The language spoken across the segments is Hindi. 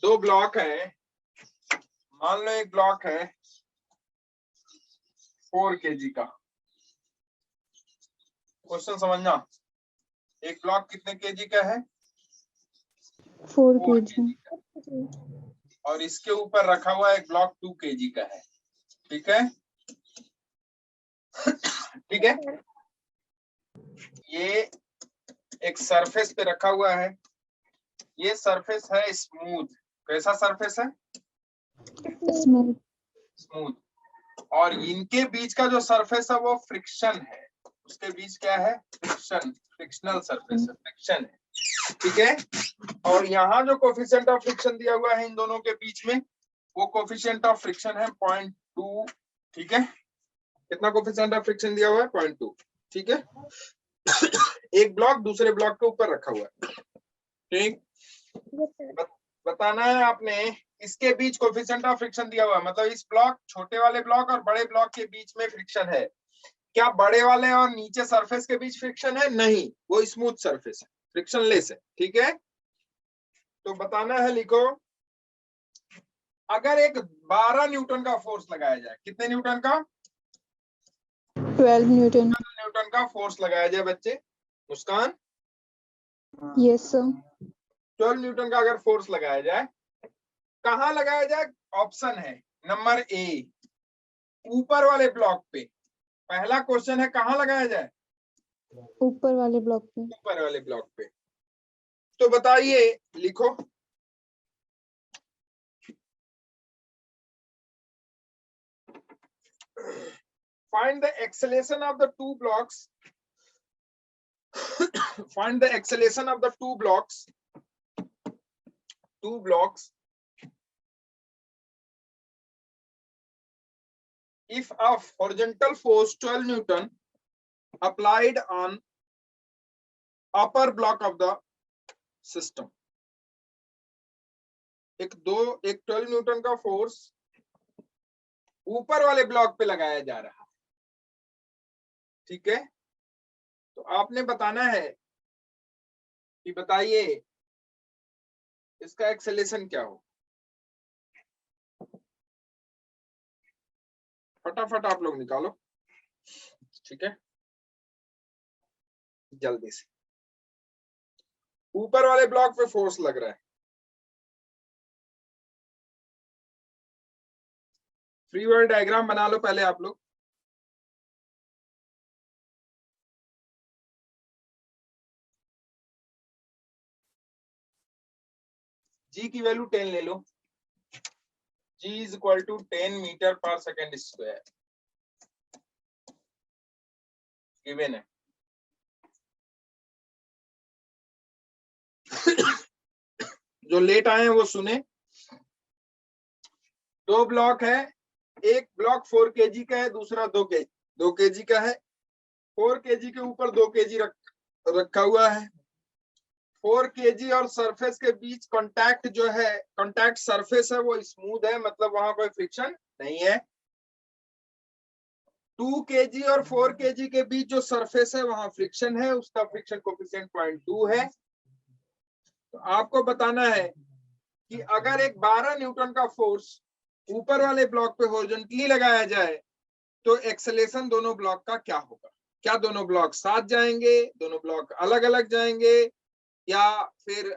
दो ब्लॉक है, मान लो एक ब्लॉक है 4 kg का। क्वेश्चन समझना, एक ब्लॉक कितने केजी का है? 4 kg। और इसके ऊपर रखा हुआ एक ब्लॉक 2 kg का है। ठीक है, ठीक है। ये एक सरफेस पे रखा हुआ है, ये सरफेस है स्मूथ। कैसा सरफेस है? स्मूथ। स्मूथ। और इनके बीच का जो सरफेस है वो फ्रिक्शन है। उसके बीच क्या है? फ्रिक्शन, फ्रिक्शनल सरफेस है, फ्रिक्शन है। ठीक है। और यहाँ जो कोफिशिएंट ऑफ फ्रिक्शन दिया हुआ है इन दोनों के बीच में, वो कोफिशिएंट ऑफ फ्रिक्शन है 0.2। ठीक है, कितना कोफिशिएंट ऑफ फ्रिक्शन दिया हुआ है? 0.2। ठीक है, एक ब्लॉक दूसरे ब्लॉक के ऊपर रखा हुआ है। ठीक, बताना है आपने इसके बीच कोफिशिएंट ऑफ फ्रिक्शन दिया हुआ है, मतलब इस ब्लॉक, छोटे वाले ब्लॉक और बड़े ब्लॉक के बीच में फ्रिक्शन है। क्या बड़े वाले और नीचे सरफेस के बीच फ्रिक्शन है? नहीं, वो स्मूथ सरफेस है, फ्रिक्शन लेस है। ठीक है, तो बताना है, लिखो। अगर एक 12 न्यूटन का फोर्स लगाया जाए, कितने न्यूटन का? 12 न्यूटन। न्यूटन का फोर्स लगाया जाए बच्चे। मुस्कान, यस सर। 12 न्यूटन का अगर फोर्स लगाया जाए, कहाँ लगाया जाए? ऑप्शन है नंबर ए, ऊपर वाले ब्लॉक पे। पहला क्वेश्चन है कहाँ लगाया जाए? ऊपर वाले ब्लॉक पे। ऊपर वाले ब्लॉक पे। तो बताइए, लिखो। Find the acceleration of the two blocks. Find the acceleration of the two blocks. Two blocks. If a horizontal force 12 Newton applied on upper block of the system. एक 12 न्यूटन का फोर्स ऊपर वाले ब्लॉक पे लगाया जा रहा है। ठीक है, तो आपने बताना है कि बताइए इसका एक्सेलेरेशन क्या हो। फटाफट आप लोग निकालो। ठीक है, जल्दी से। ऊपर वाले ब्लॉक पे फोर्स लग रहा है, फ्री बॉडी डायग्राम बना लो पहले आप लोग। जी की वैल्यू 10 ले लो। जी इज इक्वल टू 10 मीटर पर सेकेंड स्क्वायर गिवन है। जो लेट आए हैं वो सुने। दो ब्लॉक है, एक ब्लॉक 4 kg का है, दूसरा 2 kg का है। 4 kg के ऊपर 2 kg रखा हुआ है। 4 kg और सरफेस के बीच कांटेक्ट जो है, कांटेक्ट सरफेस है वो स्मूथ है, मतलब वहां कोई फ्रिक्शन नहीं है। 2 kg और 4 kg के बीच जो सरफेस है वहां फ्रिक्शन है, उसका फ्रिक्शन कोफिशिएंट 0.2 है। तो आपको बताना है कि अगर एक 12 न्यूटन का फोर्स ऊपर वाले ब्लॉक पे हॉरिजॉन्टली लगाया जाए तो एक्सेलेरेशन दोनों ब्लॉक का क्या होगा? क्या दोनों ब्लॉक साथ जाएंगे, दोनों ब्लॉक अलग अलग जाएंगे, या फिर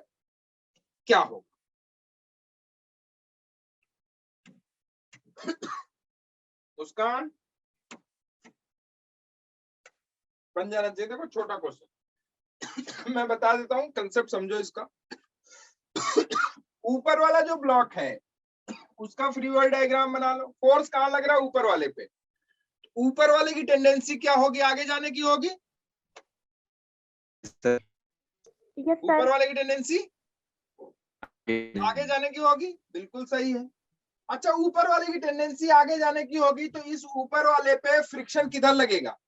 क्या होगा? मुस्कान, बन जाना चाहिए। देखो छोटा क्वेश्चन मैं बता देता हूँ, कंसेप्ट समझो इसका। ऊपर वाला जो ब्लॉक है उसका फ्री बॉडी डायग्राम बना लो। फोर्स कहाँ लग रहा है? ऊपर वाले पे। ऊपर वाले की टेंडेंसी क्या होगी? आगे जाने की होगी। ऊपर वाले की टेंडेंसी आगे जाने की होगी, बिल्कुल सही है। अच्छा, ऊपर वाले की टेंडेंसी आगे जाने की होगी तो इस ऊपर वाले पे फ्रिक्शन किधर लगेगा?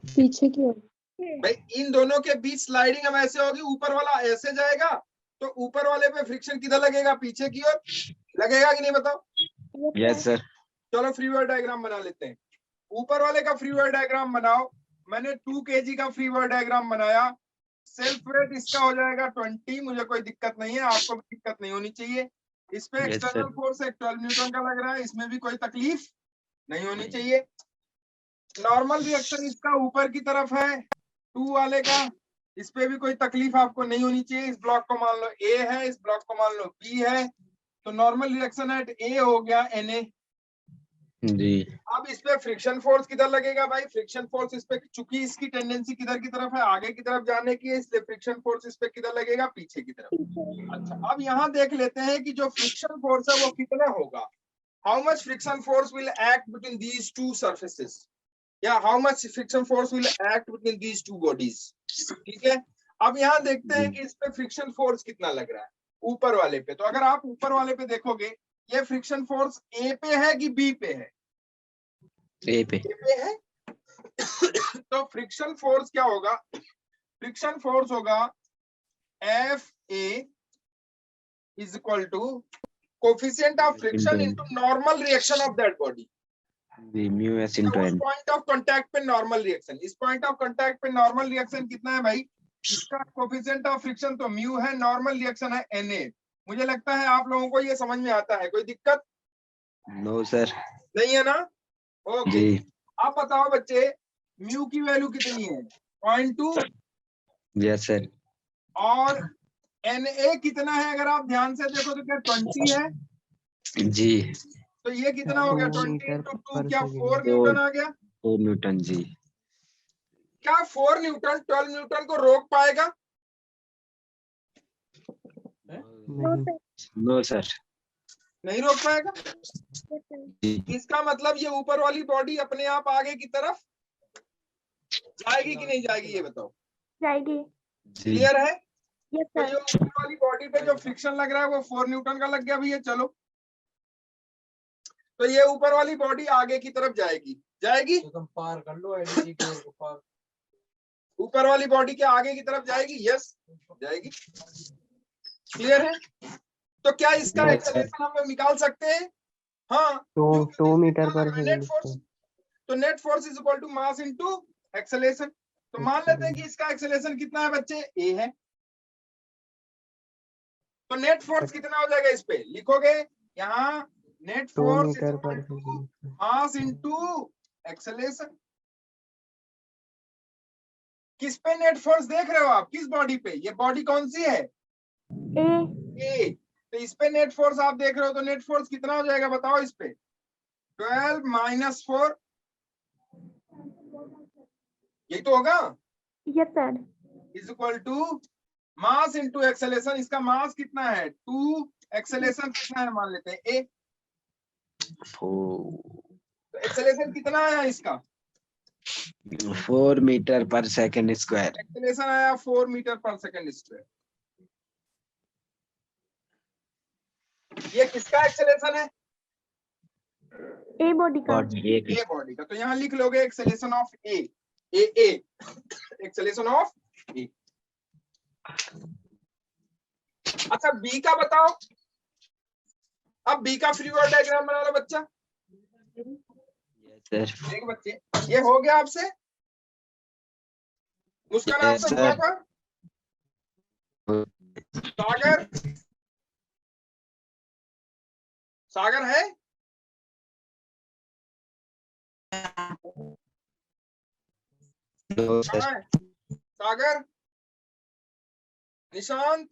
पीछे की ओर। भाई इन दोनों के बीच स्लाइडिंग अब ऐसे होगी, ऊपर वाला ऐसे जाएगा तो ऊपर वाले पे फ्रिक्शन किधर लगेगा? पीछे की ओर लगेगा कि नहीं, बताओ? Yes sir. चलो फ्री बॉडी डायग्राम बना लेते हैं। ऊपर वाले का फ्री बॉडी डायग्राम बनाओ। मैंने 2 kg का फ्री बॉडी डायग्राम बनाया। सेल्फ वेट इसका हो जाएगा 20, मुझे कोई दिक्कत नहीं है, आपको भी दिक्कत नहीं होनी चाहिए। इस पे Yes, external sir. Force 12 Newton का लग रहा है, इसमें भी कोई तकलीफ नहीं होनी चाहिए। नॉर्मल रिएक्शन इसका ऊपर की तरफ है 2 वाले का, इस पे भी कोई तकलीफ आपको नहीं होनी चाहिए। इस ब्लॉक को मान लो ए है, इस ब्लॉक को मान लो बी है, तो नॉर्मल रिएक्शन एट ए हो गया Na। जी। अब इस पे फ्रिक्शन फोर्स किधर लगेगा भाई? फ्रिक्शन फोर्स इस पे, चूंकि इसकी टेंडेंसी किधर की तरफ है, आगे की तरफ जाने की है, इसलिए फ्रिक्शन फोर्स इस पे किधर लगेगा? पीछे की तरफ। अच्छा, अब यहाँ देख लेते हैं कि जो फ्रिक्शन फोर्स है वो कितना होगा। How much friction force will act between these two surfaces, या how much friction force will act between these two bodies. ठीक है, अब यहाँ देखते हैं कि इस पे फ्रिक्शन फोर्स कितना लग रहा है ऊपर वाले पे। तो अगर आप ऊपर वाले पे देखोगे, ये फ्रिक्शन फोर्स ए पे है कि बी पे है? ए पे। ए पे है। तो फ्रिक्शन फोर्स क्या होगा? फ्रिक्शन फोर्स होगा F A is equal to coefficient of friction into normal reaction of that body. जी, म्यू एस इनटू उस एन। पॉइंट ऑफ कांटेक्ट पे नॉर्मल रिएक्शन, इस पॉइंट ऑफ कांटेक्ट पे नॉर्मल रिएक्शन कितना है भाई? इसका कोफिशिएंट ऑफ फ्रिक्शन तो म्यू है, नॉर्मल रिएक्शन है Na। मुझे लगता है आप लोगों को ये समझ में आता है, कोई दिक्कत नो सर। नहीं है ना? ओके, जी। आप बताओ बच्चे, म्यू की वैल्यू कितनी है? 0.2। Yes sir. और Na कितना है? अगर आप ध्यान से देखो तो क्या 20 है? जी। तो ये कितना हो गया? 20 into 2, क्या 4 न्यूटन आ गया? 4 न्यूटन। जी। क्या 4 न्यूटन 12 न्यूटन को रोक पाएगा? No sir. नहीं रोक पाएगा। जी। इसका मतलब ये ऊपर वाली बॉडी अपने आप आगे की तरफ जाएगी कि नहीं जाएगी, ये बताओ। जाएगी। जी। क्लियर है? यस तो सर। ये ऊपर वाली बॉडी पे जो फ्रिक्शन लग रहा है वो 4 न्यूटन का लग गया भैया। चलो, तो ये ऊपर वाली बॉडी आगे की तरफ जाएगी, जाएगी तो तुम पार कर लो एलईडी को पार। ऊपर वाली बॉडी के आगे की तरफ जाएगी। यस, जाएगी। क्लियर है? तो क्या इसका Yes, एक्सेलरेशन हम लोग निकाल सकते हैं? हाँ, 2 मीटर पर नेट सेकंड। फोर्स, तो net force is equal to mass into acceleration. तो मान लेते हैं कि इसका एक्सेलरेशन कितना है बच्चे? ए है। तो नेट फोर्स कितना हो जाएगा? इस पे लिखोगे यहाँ, net 2 force metre per second. मास इनटू एक्सेलरेशन। किस पे नेट फोर्स देख रहे हो आप? किस बॉडी पे? ये बॉडी कौन सी है? ए। तो इस पे नेट फोर्स आप देख रहे हो, तो नेट फोर्स कितना हो जाएगा बताओ इस पे? 12 माइनस 4, यही तो होगा। Yes sir. Is equal to mass into acceleration. इसका मास कितना है? 2, एक्सेलरेशन कितना है मान लेते हैं ए। तो एक्सेलरेशन कितना आया इसका? 4 metre per second square. Acceleration आया 4 मीटर पर सेकंड स्क्वायर। ये किसका एक्सेलरेशन है? ए बॉडी का। ए बॉडी का। तो यहाँ लिख लोगे acceleration of A, A acceleration of A. अच्छा, बी का बताओ। अब बी का फ्री बॉडी डायग्राम बना लो बच्चा। Yes sir. देख बच्चे, ये हो गया आपसे? उसका नाम Yes, तो sir. सागर। सागर है? No sir. कहाँ है? सागर, निशांत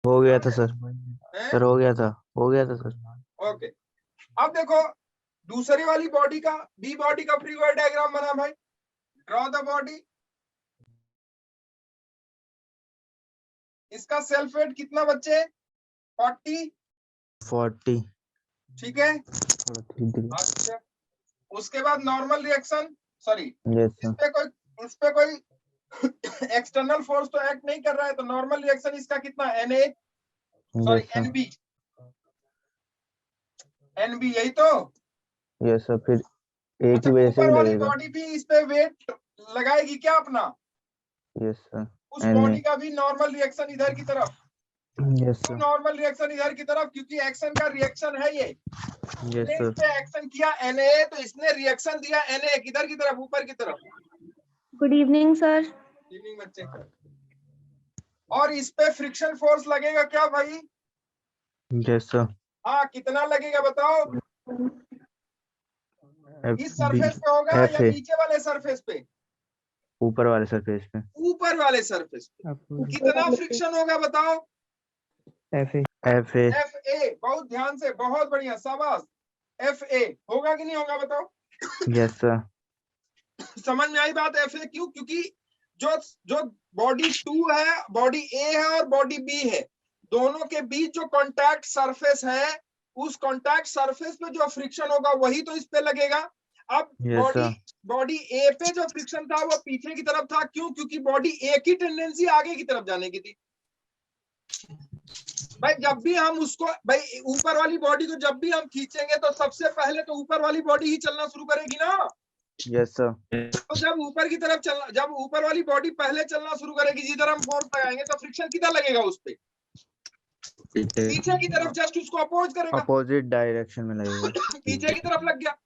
हो गया था सर। है? सर हो गया था सर। ओके, अब देखो दूसरी वाली बॉडी का, बी बॉडी का फ्री बॉडी डायग्राम बना भाई। Draw the body. इसका सेल्फ वेट कितना बच्चे? 40। ठीक है। अच्छा, उसके बाद normal reaction, sorry yes sir. इस पे कोई एक्सटर्नल फोर्स तो एक्ट नहीं कर रहा है, तो नॉर्मल रिएक्शन इसका कितना? Na, sorry yes sir. NB, यही तो। Yes sir. फिर एक अच्छा, ही वजह से ऊपर भी वाली लगेगा। बॉडी भी इस पे वेट लगाएगी क्या अपना? Yes sir. उस बॉडी का भी नॉर्मल रिएक्शन इधर की तरफ। Yes sir. नॉर्मल रिएक्शन इधर की तरफ, क्योंकि एक्शन का रिएक्शन है ये। यस इसने सर। इस पे एक्शन किया Na, तो इसने रिएक्शन दिया Na किधर की तरफ? ऊपर की तरफ। Good evening sir. इवनिंग बच्चे। और इस पे फ्रिक्शन फोर्स लगेगा क्या भाई? Yes sir. हाँ, कितना लगेगा बताओ? इस सरफेस पे होगा या FA नीचे वाले सरफेस पे? ऊपर वाले सरफेस पे। ऊपर वाले सरफेस पे। कितना फ्रिक्शन होगा बताओ? FA एफ ए, बहुत ध्यान से, बहुत बढ़िया, शाबाश। एफ ए होगा कि नहीं होगा बताओ? Yes sir. समझ में आई बात? एफ ए क्यों? क्योंकि जो जो बॉडी 2 है, बॉडी ए है और बॉडी बी है, दोनों के बीच जो कांटेक्ट सरफेस है, उस कांटेक्ट सरफेस पे जो फ्रिक्शन होगा वही तो इस पे लगेगा। अब यस सर। बॉडी ए पे जो फ्रिक्शन था वो पीछे की तरफ था, क्यों? क्योंकि बॉडी ए की टेंडेंसी आगे की तरफ जाने की थी। भाई जब भी हम उसको, भाई ऊपर वाली बॉडी को जब भी हम खींचेंगे तो सबसे पहले तो ऊपर वाली बॉडी ही चलना शुरू करेगी ना। Yes sir. तो जब ऊपर की तरफ चलना, जब ऊपर वाली बॉडी पहले चलना शुरू करेगी, जिधर हम फोर्स लगाएंगे तो फ्रिक्शन कितना लगेगा उस पे? पीछे की तरफ, जस्ट उसको अपोज करेगा, अपोजिट डायरेक्शन में लगेगा। पीछे की तरफ लग गया।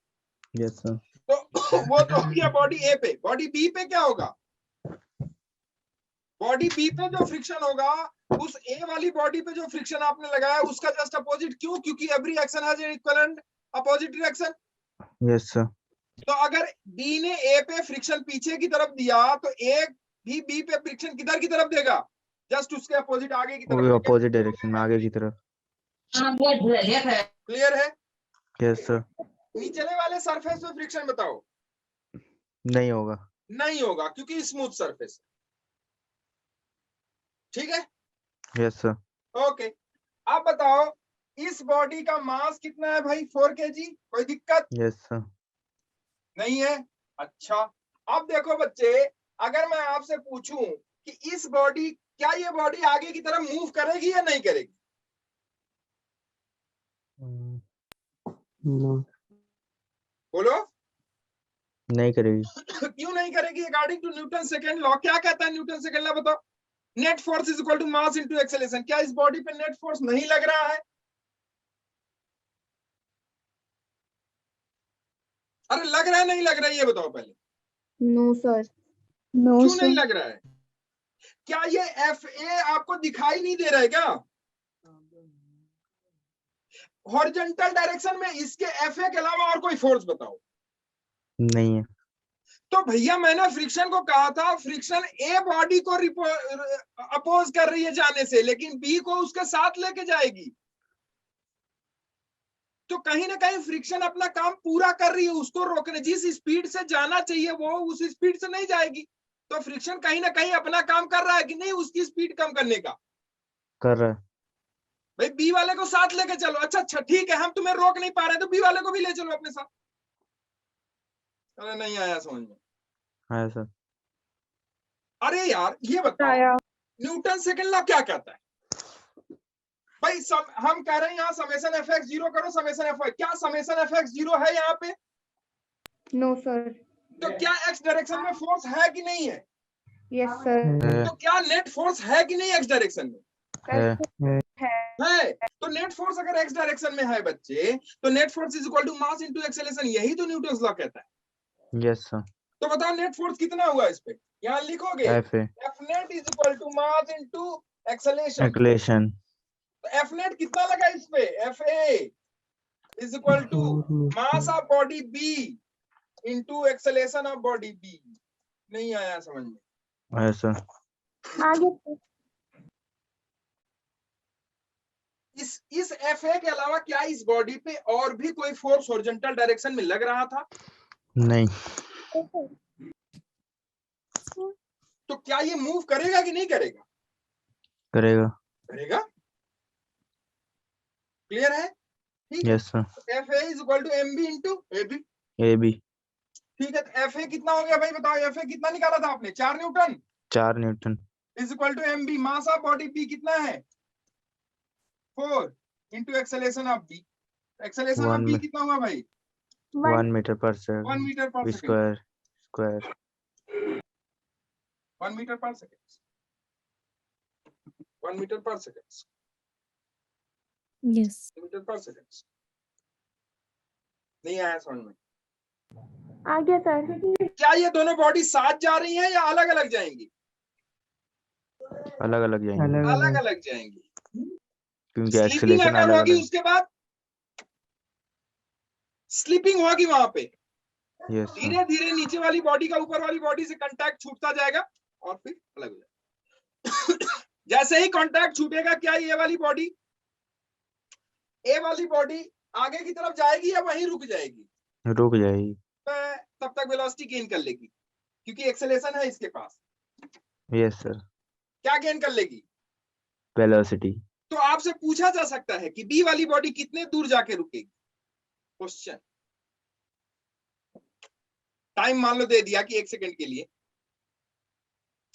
Yes sir. तो वो तो हो गया बॉडी ए पे। बॉडी बी पे क्या होगा? बॉडी बी पे जो फ्रिक्शन होगा, उस ए वाली बॉडी पे जो फ्रिक्शन आपने लगाया उसका जस्ट अपोजिट। क्यों? क्योंकि every action has an equivalent opposite reaction. Yes sir. तो अगर बी ने ए पे फ्रिक्शन पीछे की तरफ दिया तो ए भी बी पे फ्रिक्शन किधर की तरफ देगा? जस्ट उसके अपोजिट, आगे की वो तरफ। अपोजिट डायरेक्शन में, आगे की तरफ। क्लियर है? Yes sir. नीचले वाले सरफेस पे फ्रिक्शन बताओ। नहीं होगा। नहीं होगा क्योंकि स्मूथ सरफेस। ठीक है? Yes sir. ओके, अब बताओ इस बॉडी का मास कितना है भाई? 4 kg। कोई दिक्कत? Yes sir. नहीं है। अच्छा, अब देखो बच्चे, अगर मैं आपसे पूछूं कि इस बॉडी, क्या ये बॉडी आगे की तरफ मूव करेगी या नहीं करेगी? बोलो। नहीं करेगी। क्यों नहीं करेगी? According to Newton second law, क्या कहता है न्यूटन सेकंड लॉ बताओ? Net force is equal to mass into acceleration. क्या इस बॉडी पे नेट फोर्स नहीं लग रहा है? अरे लग रहा है नहीं लग रहा है ये बताओ पहले। No sir. नो क्यों नहीं लग रहा है? क्या ये एफ ए आपको दिखाई नहीं दे रहा है क्या? हॉरिजॉन्टल डायरेक्शन में इसके एफ ए के अलावा और कोई फोर्स बताओ। नहीं है। तो भैया मैंने फ्रिक्शन को कहा था, फ्रिक्शन ए बॉडी को अपोज कर रही है जाने से, लेकिन बी को उसके साथ लेके जाएगी। तो कहीं ना कहीं फ्रिक्शन अपना काम पूरा कर रही है, उसको रोकने, जिस स्पीड से जाना चाहिए वो उस स्पीड से नहीं जाएगी। तो फ्रिक्शन कहीं ना कहीं अपना काम कर रहा है कि नहीं, उसकी स्पीड कम करने का? कर रहा है। भाई बी वाले को साथ लेके चलो। अच्छा ठीक है, हम तुम्हें रोक नहीं पा रहे तो बी वाले को भी ले चलो अपने साथ। अरे नहीं आया समझ में? हाँ सर। अरे यार ये बताओ, न्यूटन सेकंड लॉ क्या कहता है भाई? हम कह रहे हैं यहाँ समेशन एफ एक्स 0 करो, समेशन एफ वाई। क्या समेशन एफ एक्स 0 है यहाँ पे? No sir. तो क्या एक्स डायरेक्शन में फोर्स है कि नहीं है? Yes sir. तो क्या नेट फोर्स है कि नहीं एक्स डायरेक्शन में? है। है। तो नेट फोर्स अगर एक्स डायरेक्शन में है बच्चे, तो net force is equal to mass into acceleration. यही तो न्यूटन लॉ कहता है। Yes sir. तो बताओ नेट फोर्स कितना हुआ इस पे? यहाँ लिखोगे F F net is equal to mass into acceleration. Acceleration. तो एफ नेट कितना लगा इस पे? F A is equal to mass of body B into acceleration of body B. नहीं आया समझ में? है सर। आगे इस एफ ए के अलावा क्या इस बॉडी पे और भी कोई फोर्स हॉरिजॉन्टल डायरेक्शन में लग रहा था? नहीं। तो क्या ये मूव करेगा कि नहीं करेगा? करेगा। करेगा। क्लियर है? ठीक है। Yes sir. F A is equal to M B into A B. A B. ठीक है, तो एफ ए कितना हो गया भाई बताओ? एफ ए कितना निकाला था आपने? 4 Newton 4 Newton is equal to M B. Mass of body B कितना है? 4 into acceleration of B. Acceleration of B कितना हुआ भाई? 1 metre per 1 second metre per second. Square 1 metre per second. 1 metre per second. Yes. Metre per second. नहीं आया समझ में? आगे सर। क्या ये दोनों बॉडी साथ जा रही हैं या अलग अलग जाएंगी? अलग अलग जाएंगे अलग अलग जाएंगे। क्योंकि स्लीपिंग एक्सेलेरेशन अगर अलग होगी अलग। उसके बाद स्लीपिंग होगी वहां पे, यस सर। धीरे धीरे नीचे वाली बॉडी का ऊपर वाली बॉडी से कांटेक्ट छूटता जाएगा और फिर अलग हो जाएगा। जैसे ही कांटेक्ट छूटेगा, क्या ये वाली बॉडी, ए वाली बॉडी आगे की तरफ जाएगी या वहीं रुक जाएगी? रुक जाएगी। तब तक वेलोसिटी गेन कर लेगी, क्योंकि एक्सेलेरेशन है इसके पास। Yes sir. क्या गेन कर लेगी? वेलोसिटी। तो आपसे पूछा जा सकता है कि बी वाली बॉडी कितने दूर जाके रुकेगी? क्वेश्चन। टाइम मान लो दे दिया कि 1 सेकंड के लिए,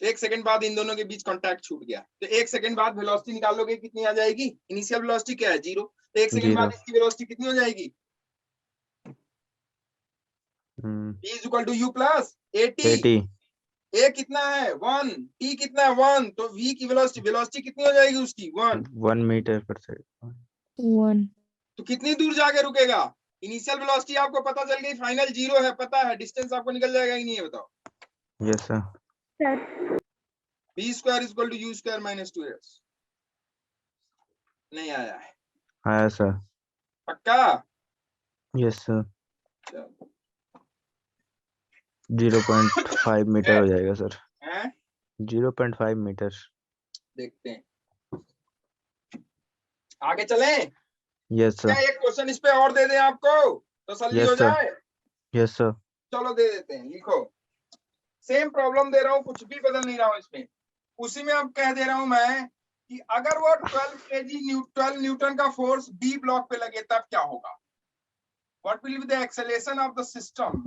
1 सेकंड बाद इन दोनों के बीच कांटेक्ट छूट गया, तो 1 सेकंड बाद वेलोसिटी निकालोगे कितनी आ जाएगी? इनिशियल वेलोसिटी क्या है? 0। तो 1 सेकंड बाद इसकी वेलोसिटी कितनी हो जाएगी? v is equal to U plus AT। A कितना है? 1। टी कितना है? 1। तो v की वेलोसिटी कितनी हो जाएगी उसकी? 1 मीटर पर सेकंड। 1। तो कितनी दूर जाके रुकेगा? इनिशियल वेलोसिटी आपको पता चल गई, फाइनल 0 है, पता है, डिस्टेंस आपको निकल जाएगा कि नहीं है? बताओ। Yes sir. Sir b square is equal to u square minus 2s। नहीं आया है? आया सर। पक्का? Yes sir. चलो। 0.5 मीटर हो जाएगा सर। हैं? 0.5 मीटर। देखते हैं, आगे चलें? यस क्या सर। एक क्वेश्चन इस पे और दे दें आपको, तसल्ली हो यस सर। जाए? Yes sir. चलो दे देते हैं, लिखो। सेम प्रॉब्लम दे रहा हूं, कुछ भी बदल नहीं रहा हूं इसमें। उसी में अब कह दे रहा हूं मैं कि अगर वो 12 न्यूटन का फोर्स बी ब्लॉक पे लगे तब क्या होगा? What will be the acceleration of the system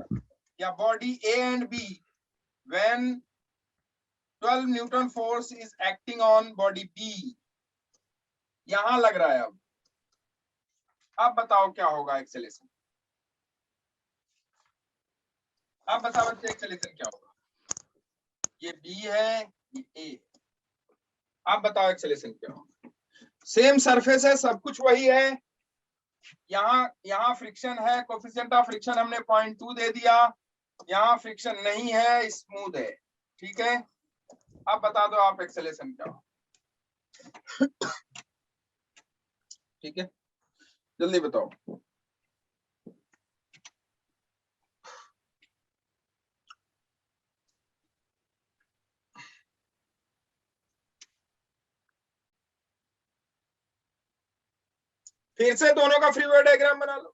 या body A and B when 12 newton force is acting on body B? यहां लग रहा है। अब बताओ क्या होगा एक्सेलरेशन? अब बताओ बच्चे एक्सेलरेशन क्या होगा? ये बी है, ये ए। आप बताओ एक्सेलरेशन क्या होगा? सेम सरफेस है, सब कुछ वही है। यहाँ फ्रिक्शन है, कोफिशिएंट ऑफ फ्रिक्शन हमने 0.2 दे दिया। यहाँ फ्रिक्शन नहीं है, स्मूथ है। ठीक है, अब बता दो आप एक्सेलरेशन क्या होगा? ठीक है, जल्दी बताओ। फिर से दोनों का फ्री बॉडी डायग्राम बना लो।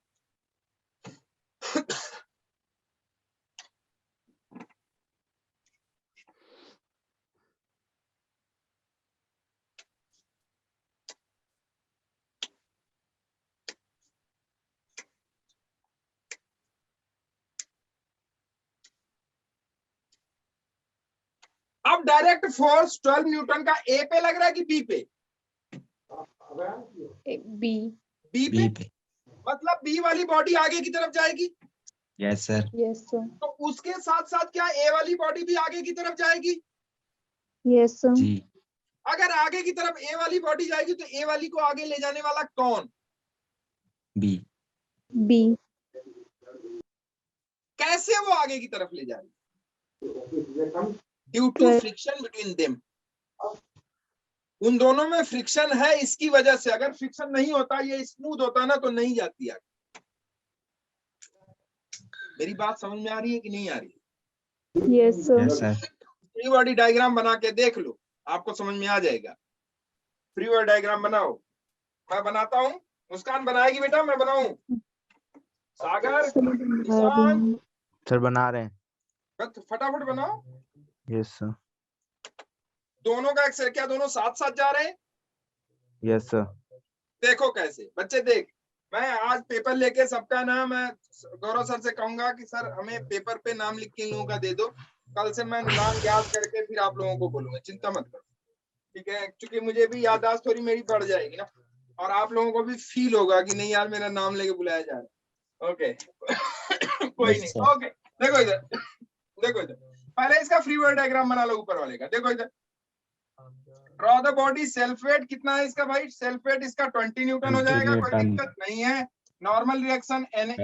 अब डायरेक्ट फोर्स 12 न्यूटन का ए पे लग रहा है कि बी पे? बी पे। मतलब बी वाली बॉडी आगे की तरफ जाएगी। Yes sir. Yes sir. तो उसके साथ साथ क्या ए वाली बॉडी भी आगे की तरफ जाएगी? Yes sir. जी। अगर आगे की तरफ ए वाली बॉडी जाएगी तो ए वाली को आगे ले जाने वाला कौन? बी। बी। कैसे वो आगे की तरफ ले जाएगी? Due to friction between them. उन दोनों में फ्रिक्शन है, इसकी वजह से। अगर फ्रिक्शन नहीं होता, ये स्मूथ होता ना, तो नहीं जाती आगे। मेरी बात समझ में आ रही है कि नहीं आ रही? Yes sir. Free body diagram बना के देख लो, आपको समझ में आ जाएगा। फ्री बॉडी डायग्राम बनाओ, मैं बनाता हूँ। मुस्कान बनाएगी बेटा, मैं बनाऊं? सागर, निशांत सर बना रहे हैं। फटाफट बनाओ। Yes sir. दोनों का एक्सेल, क्या दोनों साथ साथ जा रहे हैं? Yes sir. देखो कैसे बच्चे, देख, मैं आज पेपर लेके सबका नाम, मैं गौरव सर से कहूंगा कि सर हमें पेपर पे नाम लिख के इन लोगों का दे दो। कल से मैं नाम याद करके फिर आप लोगों को बोलूंगा, चिंता मत करो। ठीक है, क्योंकि मुझे भी याददाश्त थोड़ी मेरी बढ़ जाएगी ना, और आप लोगों को भी फील होगा कि नहीं यार मेरा नाम लेके बुलाया जा रहा है। ओके कोई नहीं। ओके, देखो इधर, देखो इधर, पहले इसका फ्री बॉडी डायग्राम बना लो ऊपर वाले का। देखो इधर, draw the body. Self weight कितना है इसका भाई? सेल्फ वेट इसका 20 न्यूटन हो जाएगा, कोई दिक्कत नहीं है। Normal reaction NA।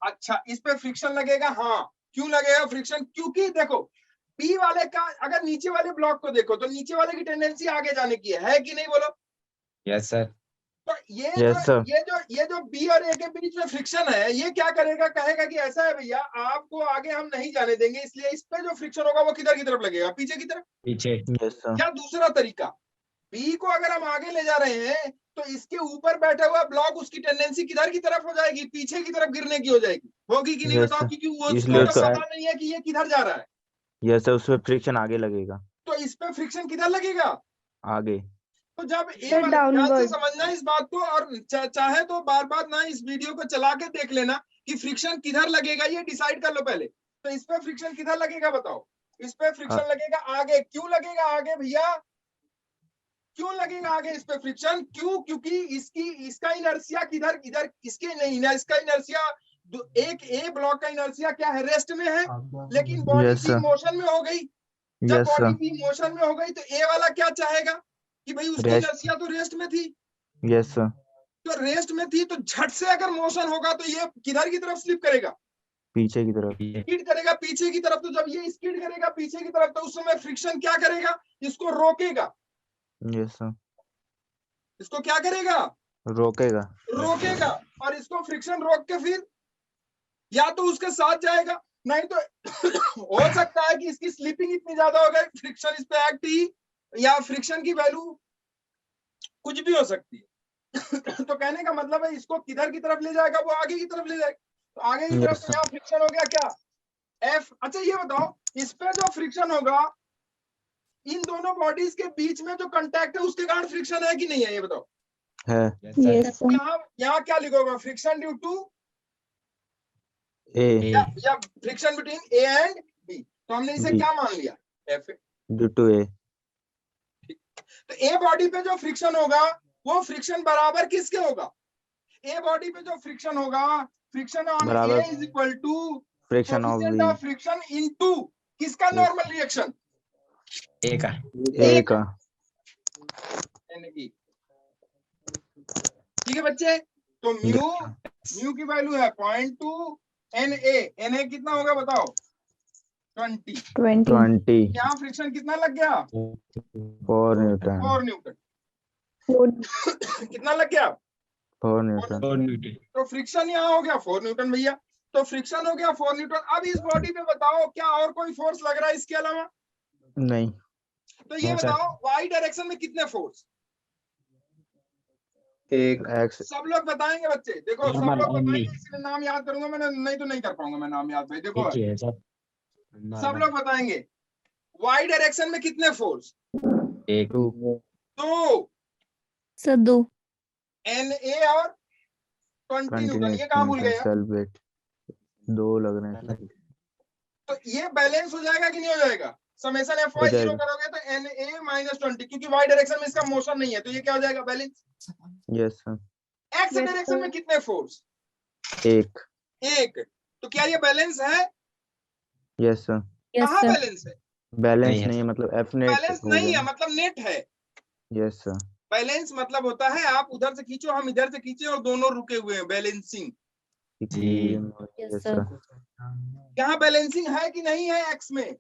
अच्छा, इस पे फ्रिक्शन लगेगा? हाँ। क्यों लगेगा फ्रिक्शन? क्योंकि देखो बी वाले का अगर नीचे वाले ब्लॉक को देखो तो नीचे वाले की टेंडेंसी आगे जाने की है कि नहीं बोलो। Yes sir. तो ये Yes, sir. ये जो बी और ए के बीच में फ्रिक्शन है, ये क्या करेगा, कहेगा कि ऐसा है भैया आपको आगे हम नहीं जाने देंगे, इसलिए इस पे जो फ्रिक्शन होगा वो किधर की तरफ लगेगा, पीछे की तरफ। पीछे। Yes, sir. या दूसरा तरीका, बी को अगर हम आगे ले जा रहे हैं तो इसके ऊपर बैठा हुआ ब्लॉक उसकी टेंडेंसी किधर की तरफ हो जाएगी, पीछे की तरफ गिरने की हो जाएगी, होगी कि नहीं Yes, बताओ, sir. क्योंकि वो इसलिए उसको तो उसका- पता नहीं है कि ये किधर जा रहा है। Yes, sir. उसमें फ्रिक्शन आगे लगेगा, तो इस पे फ्रिक्शन किधर लगेगा, आगे। तो जब ए Sir, वाले ध्यान से downward. समझना इस बात को, और चाहे तो बार बार ना इस वीडियो को चला के देख लेना कि फ्रिक्शन किधर लगेगा, ये डिसाइड कर लो पहले। तो इस पे फ्रिक्शन किधर लगेगा बताओ, इस पे फ्रिक्शन लगेगा आगे। क्यों लगेगा आगे भैया, क्यों लगेगा आगे इस पे फ्रिक्शन, क्यों, क्योंकि इसका इनर्शिया किधर, इधर इसके नहीं ना, इसका इनर्शिया एक ए ब्लॉक का इनर्शिया क्या है, रेस्ट में है, लेकिन बॉडी Yes, भी sir. मोशन में हो गई। जब Yes, बॉडी sir. भी मोशन में हो गई तो ए वाला क्या चाहेगा कि भाई उसकी Rest. इनर्शिया तो रेस्ट में थी, Yes, sir. तो रेस्ट में थी, तो झट से अगर मोशन होगा तो ये किधर की तरफ स्लिप करेगा, पीछे की तरफ। स्किड करेगा पीछे की तरफ। तो जब ये स्किड करेगा पीछे की तरफ तो उस समय फ्रिक्शन क्या करेगा, इसको रोकेगा। Yes, sir. इसको क्या करेगा, रोकेगा। रोकेगा, और इसको फ्रिक्शन रोक के फिर या तो उसके साथ जाएगा, नहीं तो हो सकता है कि इसकी स्लिपिंग इतनी ज्यादा हो गई, फ्रिक्शन इस पे एक्ट ही, या फ्रिक्शन की वैल्यू कुछ भी हो सकती है। तो कहने का मतलब है इसको किधर की तरफ ले जाएगा, वो आगे की तरफ ले जाएगा। तो आगे की तरफ Yes, तो यहाँ फ्रिक्शन हो गया क्या, एफ। अच्छा ये बताओ, इस पे जो फ्रिक्शन होगा, इन दोनों बॉडीज के बीच में जो कांटेक्ट है उसके कारण फ्रिक्शन है कि नहीं है, ये बताओ। है। Yes, sir. यहाँ क्या लिखोगे, फ्रिक्शन ड्यू टू A. या friction between A and B. तो हमने इसे B. क्या मान लिया, एफ। Due to A. तो ए बॉडी पे जो फ्रिक्शन होगा वो फ्रिक्शन बराबर किसके होगा, ए बॉडी पे जो फ्रिक्शन होगा, फ्रिक्शन ऑन बराबर A is equal to friction of coefficient V. Of friction into किसका नॉर्मल रिएक्शन, ए का। A का। NE। ठीक है बच्चे, तो म्यू की वैल्यू है 0.2, Na कितना होगा बताओ, 20। 20. 20. यहाँ फ्रिक्शन कितना लग गया, 4 न्यूटन। 4 न्यूटन। 4. कितना लग गया, 4 न्यूटन। तो फ्रिक्शन यहाँ हो गया 4 न्यूटन भैया। तो फ्रिक्शन हो गया 4 न्यूटन। अब इस बॉडी पे बताओ क्या और कोई फोर्स लग रहा है इसके अलावा, नहीं। तो ये हाँ, सर। बताओ वाई डायरेक्शन में कितने फोर्स, एक X। सब लोग बताएंगे बच्चे, देखो सब Normal लोग only. बताएंगे, इसलिए नाम याद करूंगा मैंने, नहीं तो नहीं कर पाऊंगा मैं नाम याद भाई। देखो ठीक है सर। सब लोग बताएंगे वाई डायरेक्शन में कितने फोर्स, एक। 2 Sir, 2. Na और 20 न्यूटन। ये कहाँ भूल गए, सेल्फ वेट 2 लग रहे हैं। तो ये बैलेंस हो जाएगा कि नहीं हो जाएगा, समेशन एफ हो वाई 0 जाएगा। करोगे तो Na माइनस 20, क्योंकि वाई डायरेक्शन में इसका मोशन नहीं है, तो ये क्या हो जाएगा, balance. Yes sir. X Yes, direction sir. में कितने फोर्स, एक। एक। तो क्या ये बैलेंस है, यस सर। Yes, कहाँ sir. बैलेंस है, बैलेंस नहीं है। नहीं है, मतलब F नेट बैलेंस हो नहीं गया। है मतलब नेट है। Yes sir. बैलेंस मतलब होता है आप उधर से खींचो हम इधर से खींचे और दोनों रुके हुए हैं, बैलेंसिंग। जी। Yes, yes sir. सर। यहाँ बैलेंसिंग है कि नहीं है एक्स में,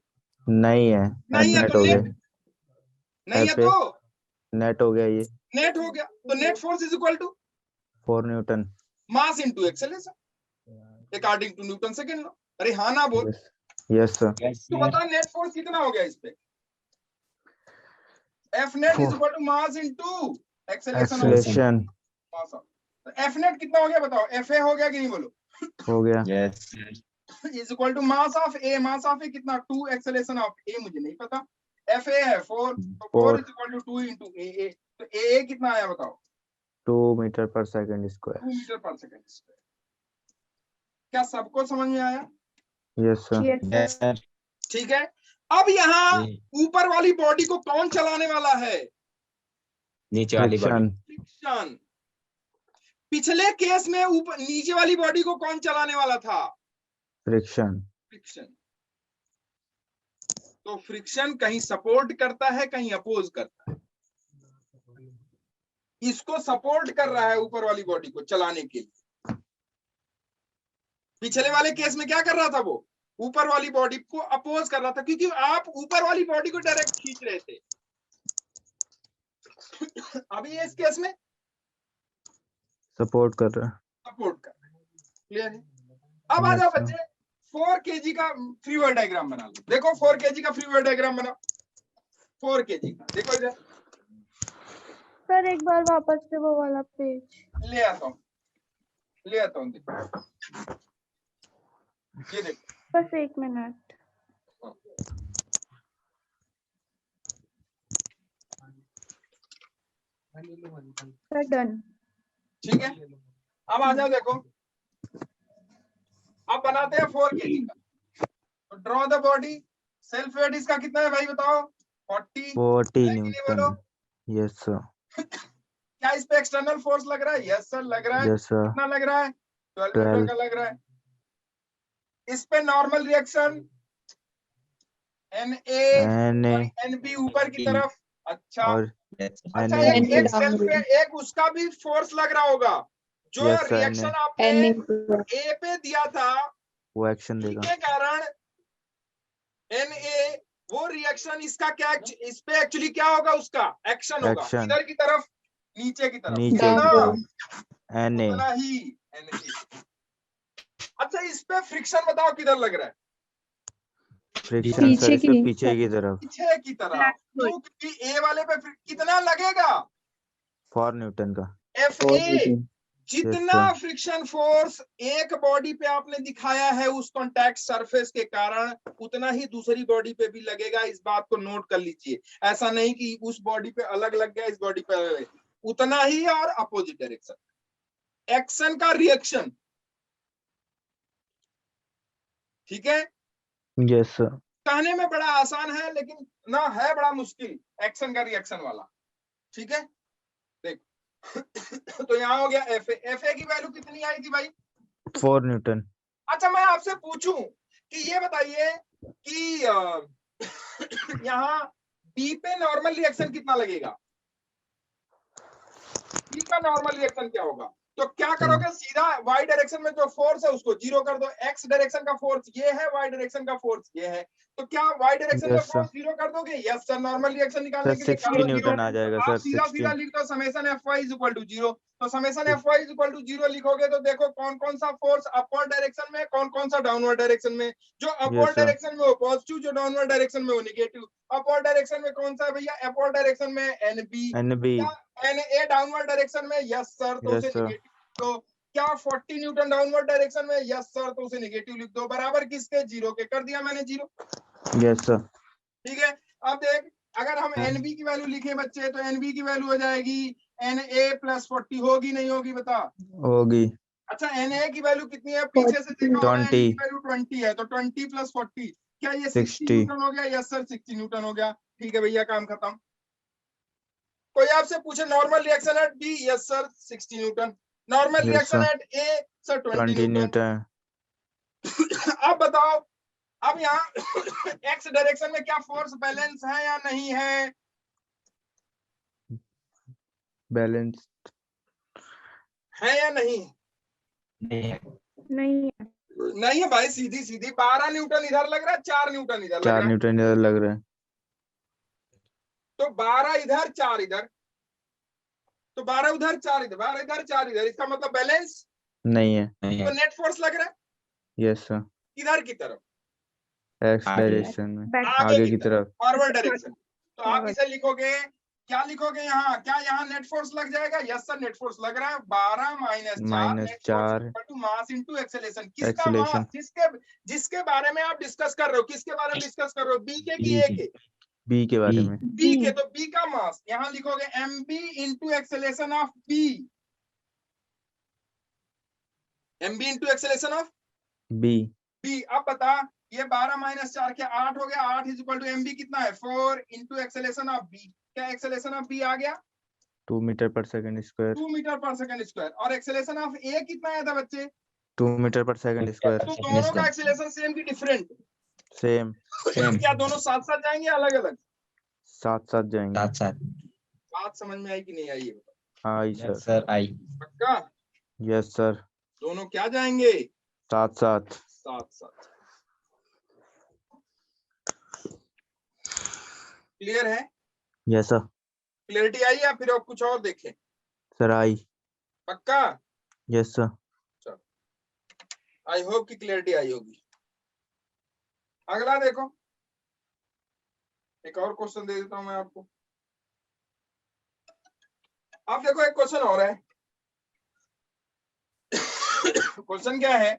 नहीं है। नहीं है नेट तो हो गया। नेट, नहीं है F है। तो नेट हो गया ये। नेट हो गया। तो net force is equal to 4 Newton. Mass into acceleration according to Newton second law. अरे हाँ ना बोल, यस सर। तो बता नेट फोर्स कितना हो गया इस पे, F net is equal to mass into acceleration. Acceleration तो एफ नेट कितना हो गया बताओ, एफ ए हो गया कि नहीं बोलो, हो गया। Yes. Is equal to mass of A, mass of A कितना 2, एक्सेलरेशन ऑफ ए मुझे नहीं पता, एफ ए है 4, तो 4 इज इक्वल टू 2 इनटू ए। तो ए कितना आया बताओ, 2 metre per second 2 square. Metre per second square. क्या सबको समझ में आया, yes sir. Yes, yes sir. Sir. ठीक है। अब यहाँ ऊपर वाली बॉडी को कौन चलाने वाला है, नीचे वाली बॉडी। फ्रिक्शन। फ्रिक्शन। पिछले केस में ऊपर नीचे वाली बॉडी को कौन चलाने वाला था, फ्रिक्शन। फ्रिक्शन। तो फ्रिक्शन कहीं सपोर्ट करता है कहीं अपोज करता है, इसको सपोर्ट कर रहा है ऊपर वाली बॉडी को चलाने के लिए। पिछले वाले केस में क्या कर रहा था वो, ऊपर वाली बॉडी को अपोज कर रहा था, क्योंकि आप ऊपर वाली बॉडी को डायरेक्ट खींच रहे थे। अभी ये इस केस में सपोर्ट कर रहा है। सपोर्ट कर रहे हैं। क्लियर है? अब आ जाओ Yes, sir. बच्चे 4 kg का फ्री वर्ड डायग्राम बना लो। देखो 4 kg का फ्री वर्ड डायग्राम बनाओ। 4 kg का देखो इधर सर एक बार वापस से वो वाला पेज। ले आता हूँ देखो। ये देखो बस 1 मिनट। Sir done. ठीक है, अब आ जाओ देखो। अब बनाते हैं 4 kg का। तो draw the body. Self weight इसका कितना है भाई बताओ? 40 40 है कि नहीं बोलो? न्यूटन। Yes sir. क्या इस पे एक्सटर्नल फोर्स लग रहा है? यस सर लग रहा है। Yes sir. कितना लग रहा है? 12 न्यूटन का लग रहा है। इस पे नॉर्मल रिएक्शन NA NA और NB ऊपर की तरफ। अच्छा और अच्छा, NA एक NA सेल्फ पे एक उसका भी फोर्स लग रहा होगा। जो Yes, sir, रिएक्शन NA आपने NA A पे दिया था वो एक्शन देगा। के कारण NA वो रिएक्शन इसका क्या इस पे एक्चुअली क्या होगा? उसका एक्शन होगा Action. इधर की तरफ, नीचे की तरफ। नीचे की कितना? तरफ। NA उतना ही NA। अच्छा इस पे फ्रिक्शन बताओ किधर लग रहा है? फ्रिक्शन सर इस पे की। पीछे की तरफ। पीछे की तरफ। क्यों? क्योंकि A वाले पे कितना लगेगा? 4 न्यूटन का। FA। जितना sir. फ्रिक्शन फोर्स एक बॉडी पे आपने दिखाया है उस कॉन्टैक्ट सरफेस के कारण, उतना ही दूसरी बॉडी पे भी लगेगा। इस बात को नोट कर लीजिए। ऐसा नहीं कि उस बॉडी पे अलग लग गया, इस बॉडी पे अलग, उतना ही और अपोजिट डायरेक्शन। एक्शन का रिएक्शन। ठीक है, यस सर। कहने में बड़ा आसान है लेकिन ना है बड़ा मुश्किल, एक्शन का रिएक्शन वाला। ठीक है, देख तो यहाँ हो गया FA की वैल्यू कितनी आई थी भाई? 4 न्यूटन। अच्छा मैं आपसे पूछूं कि ये बताइए कि यहाँ B पे नॉर्मल रिएक्शन कितना लगेगा? B का नॉर्मल रिएक्शन क्या होगा? तो क्या करोगे? सीधा y डायरेक्शन में जो फोर्स है उसको 0 कर दो। x डायरेक्शन का फोर्स ये है, y डायरेक्शन का फोर्स ये है। तो क्या y डायरेक्शन में Yes, sir. फोर्स 0 कर दोगे? Yes sir. नॉर्मल रिएक्शन निकालने सर के लिए कर 60 दो 0। न्यूटन आ जाएगा आप सर। सीधा 60 लिख दो summation Fy is equal to 0। तो summation Fy is equal to 0 लिखोगे तो देखो कौन कौन सा फोर्स अपवर्ड डायरेक्शन में, कौन कौन सा डाउनवर्ड डायरेक्शन में। जो अपवर्ड sir. डायरेक्शन में वो पॉजिटिव, जो डाउनवर्ड डायरेक्शन में वो नेगेटिव। अपवर्ड डायरेक्शन में कौन सा है भैया? अपवर्ड डायरेक्शन में NB। NB NA downward direction में यस सर, तो उसे Yes, sir. नेगेटिव। तो क्या 40 न्यूटन डाउनवर्ड डायरेक्शन में? यस सर, तो उसे नेगेटिव लिख दो। बराबर किसके? 0 के। कर दिया मैंने 0। Yes sir. ठीक है, अब देख अगर हम NB की वैल्यू लिखे बच्चे तो NB की वैल्यू हो जाएगी NA प्लस 40। होगी नहीं होगी बता? होगी। अच्छा NA की वैल्यू कितनी है? पीछे से देखा होगा, NA 20 की वैल्यू 20 है, तो 20 प्लस 40 क्या ये 60 60 न्यूटन हो गया? यस सर 60 न्यूटन हो गया। ठीक है भैया, काम खत्म। कोई आपसे पूछे normal reaction at B? Yes sir 60 Newton. Normal Yes, reaction sir. At A? Sir 20 20 Newton. Newton. अब बताओ, अब यहाँ x डायरेक्शन में क्या फोर्स बैलेंस है या नहीं है? बैलेंस है या नहीं? नहीं है। नहीं है। नहीं है भाई, सीधी सीधी 12 न्यूटन इधर लग रहा है, 4 न्यूटन इधर लग 4 रहा है। न्यूटन इधर लग रहा है। तो 12 इधर 4 इधर, तो 12 उधर 4 इधर, 12 इधर 4 इधर, इसका मतलब बैलेंस नहीं है। नहीं तो है। नेट फोर्स लग रहा है यस सर। इधर की तरफ, एक्स आगे। डायरेक्शन में बैक आगे की तरफ। Forward direction. तो आप Forward. इसे लिखोगे, क्या लिखोगे यहाँ? क्या यहाँ नेट फोर्स लग जाएगा? यस सर नेट फोर्स लग रहा है। 12 minus 4 net force equal to mass into acceleration. किसका Acceleration. मास? जिसके बारे में आप डिस्कस कर रहे हो, किसके बारे में डिस्कस कर रहे हो? बी के कि ए के? बी के बारे में। बी के। तो बी का मास यहाँ लिखोगे mb into acceleration of B. mb into acceleration of B. B. अब बता, ये 12 माइनस 4 क्या 8 हो गया? 8 इज इक्वल टू mb कितना है? 4 इंटू एक्सेलेरेशन ऑफ बी। क्या एक्सेलेरेशन ऑफ बी आ गया? 2 metre per second square. 2 metre per second square. और एक्सेलेरेशन ऑफ ए कितना आया था बच्चे? 2 मीटर पर सेकंड स्क्वायर। तो दोनों का एक्सेलेरेशन सेम की डिफरेंट? सेम। क्या दोनों साथ साथ जाएंगे अलग अलग? साथ साथ जाएंगे। साथ साथ। बात समझ में आई कि नहीं आई? ये बताओ। हाँ यस सर। सर आई। पक्का? Yes sir. दोनों क्या जाएंगे? साथ साथ। साथ साथ। क्लियर है? Yes sir. क्लियरिटी आई या फिर और कुछ और देखें? सर आई। पक्का? Yes sir. आई होप कि क्लियरिटी आई होगी। अगला देखो, एक और क्वेश्चन दे देता हूं मैं आपको। आप देखो एक क्वेश्चन और है। क्वेश्चन क्या है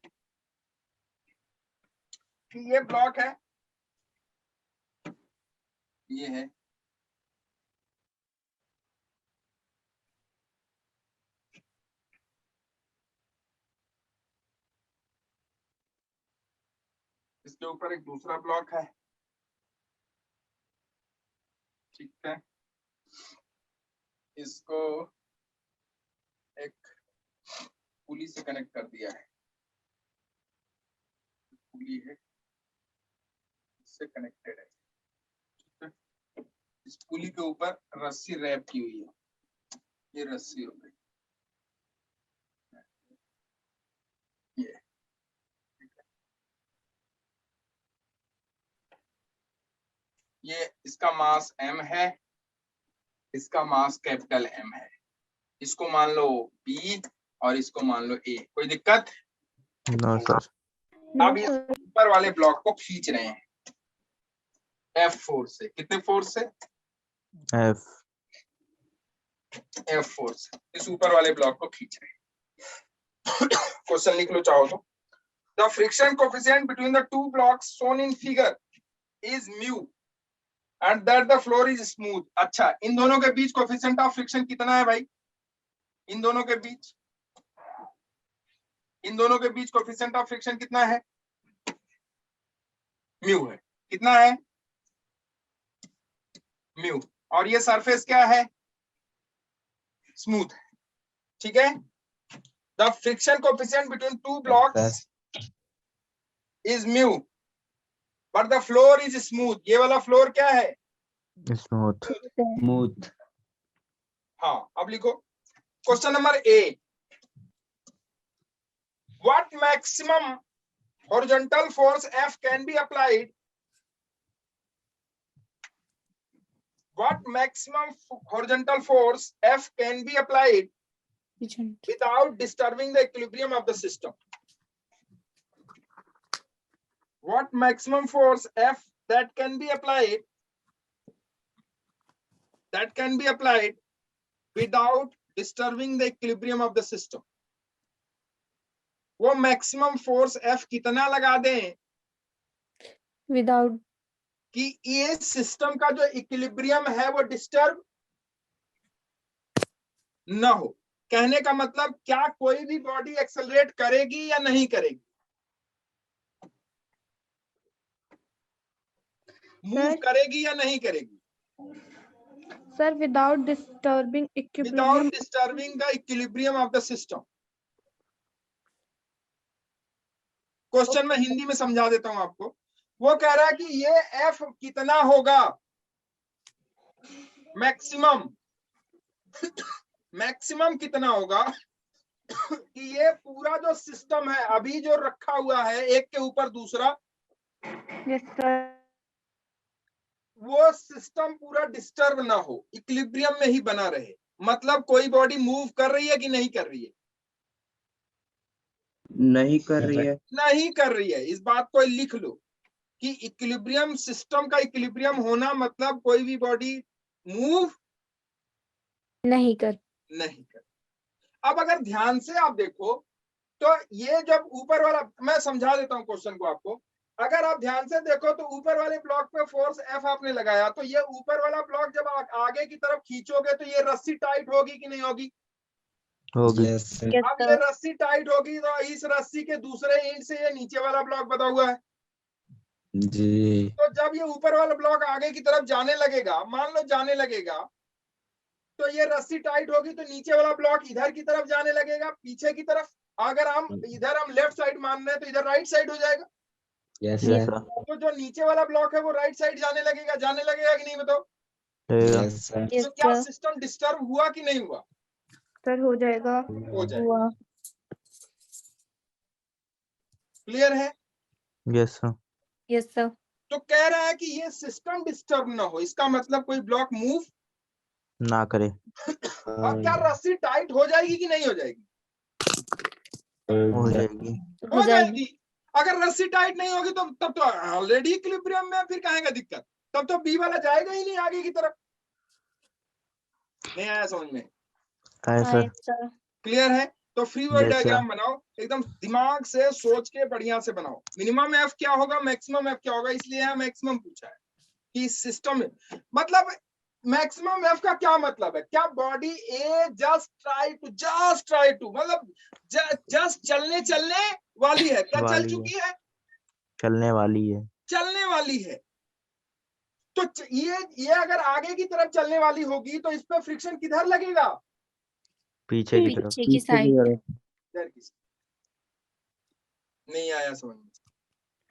कि ये ब्लॉक है, ये है, इसके ऊपर एक दूसरा ब्लॉक है, ठीक है, इसको एक पुली से कनेक्ट कर दिया है, पुली है, इससे कनेक्टेड है, ठीक है। इस पुली के ऊपर रस्सी रैप की हुई है, ये रस्सी हो गई, ये ये इसका मास m है, इसका मास कैपिटल M है, इसको मान लो B और इसको मान लो A। कोई दिक्कत? No sir. अब इस ऊपर वाले ब्लॉक को खींच रहे हैं F फोर्स से। कितने फोर्स से? एफ। F फोर्स से इस ऊपर वाले ब्लॉक को खींच रहे हैं। क्वेश्चन लिख लो चाहो तो। The friction coefficient between the two blocks shown in figure is mu and that the floor is smooth. अच्छा, इन दोनों के बीच कोएफिशिएंट ऑफ फ्रिक्शन कितना है भाई? इन दोनों के बीच, इन दोनों के बीच कोएफिशिएंट ऑफ फ्रिक्शन कितना है? म्यू है। कितना है? म्यू। और ये सरफेस क्या है? स्मूथ है, ठीक है। The friction coefficient between two blocks is mu but the floor is smooth. ये वाला फ्लोर क्या है? स्मूथ। स्मूथ। हाँ, अब लिखो question number A. What maximum horizontal force F can be applied? What maximum horizontal force F can be applied without disturbing the equilibrium of the system? What maximum force F that can be applied without disturbing the equilibrium of the system? वो मैक्सिमम फोर्स F कितना लगा दें विदाउट कि ये सिस्टम का जो इक्विलिब्रियम है वो डिस्टर्ब ना हो। कहने का मतलब क्या कोई भी बॉडी एक्सेलरेट करेगी या नहीं करेगी? मूव करेगी या नहीं करेगी? Sir without disturbing equilibrium, without disturbing the equilibrium of the system. Question में हिंदी में समझा देता हूं आपको। वो कह रहा है कि ये F कितना होगा मैक्सिमम, मैक्सिमम कितना होगा कि ये पूरा जो सिस्टम है अभी जो रखा हुआ है एक के ऊपर दूसरा, यस सर, वो सिस्टम पूरा डिस्टर्ब ना हो, इक्विलिब्रियम में ही बना रहे। मतलब कोई बॉडी मूव कर रही है कि नहीं कर रही है? नहीं कर रही है। नहीं कर रही है। इस बात को लिख लो कि इक्विलिब्रियम, सिस्टम का इक्विलिब्रियम होना मतलब कोई भी बॉडी मूव नहीं कर। अब अगर ध्यान से आप देखो तो ये जब ऊपर वाला, मैं समझा देता हूं क्वेश्चन को आपको। अगर आप ध्यान से देखो तो ऊपर वाले ब्लॉक पे फोर्स F आपने लगाया, तो ये ऊपर वाला ब्लॉक जब आगे की तरफ खींचोगे तो ये रस्सी टाइट होगी कि नहीं होगी? होगी। अब ये रस्सी टाइट होगी तो इस रस्सी के दूसरे एंड से ये नीचे वाला ब्लॉक बता हुआ है जी। तो जब ये ऊपर वाला ब्लॉक आगे की तरफ जाने लगेगा, मान लो जाने लगेगा, तो ये रस्सी टाइट होगी तो नीचे वाला ब्लॉक इधर की तरफ जाने लगेगा, पीछे की तरफ। अगर हम इधर हम लेफ्ट साइड मान रहे हैं तो इधर राइट साइड हो जाएगा। Yes yes sir. सर। तो जो नीचे वाला ब्लॉक है वो राइट साइड जाने लगेगा कि नहीं? बताओ। Yes sir. तो क्या सिस्टम डिस्टर्ब हुआ कि नहीं हुआ? सर हो जाएगा। हो जाएगा। हुआ। क्लियर है? Yes sir. Yes sir. तो कह रहा है कि ये सिस्टम डिस्टर्ब ना हो, इसका मतलब कोई ब्लॉक मूव ना करे। और क्या रस्सी टाइट हो जाएगी कि नहीं हो जाएगी? हो जाएगी। हो जाएगी। अगर रस्सी टाइट नहीं होगी तो तब तो ऑलरेडी इक्विलिब्रियम में, फिर कहेगा दिक्कत, तब तो बी वाला जाएगा ही नहीं आगे की तरफ। नहीं आया समझ में? आया सर। क्लियर है? तो फ्री बॉडी Yes, डायग्राम बनाओ, एकदम दिमाग से सोच के बढ़िया से बनाओ। मिनिमम एफ क्या होगा, मैक्सिमम एफ क्या होगा, इसलिए यहाँ मैक्सिमम पूछा है कि सिस्टम मतलब मैक्सिमम एफ का क्या मतलब है? क्या body A just try to मतलब जस्ट चलने वाली है? क्या चल चुकी है? चलने वाली है। चलने वाली है। तो ये अगर आगे की तरफ चलने वाली होगी तो इस पे फ्रिक्शन किधर लगेगा? पीछे की तरफ। पीछे की साइड। इधर की। नहीं आया समझ में?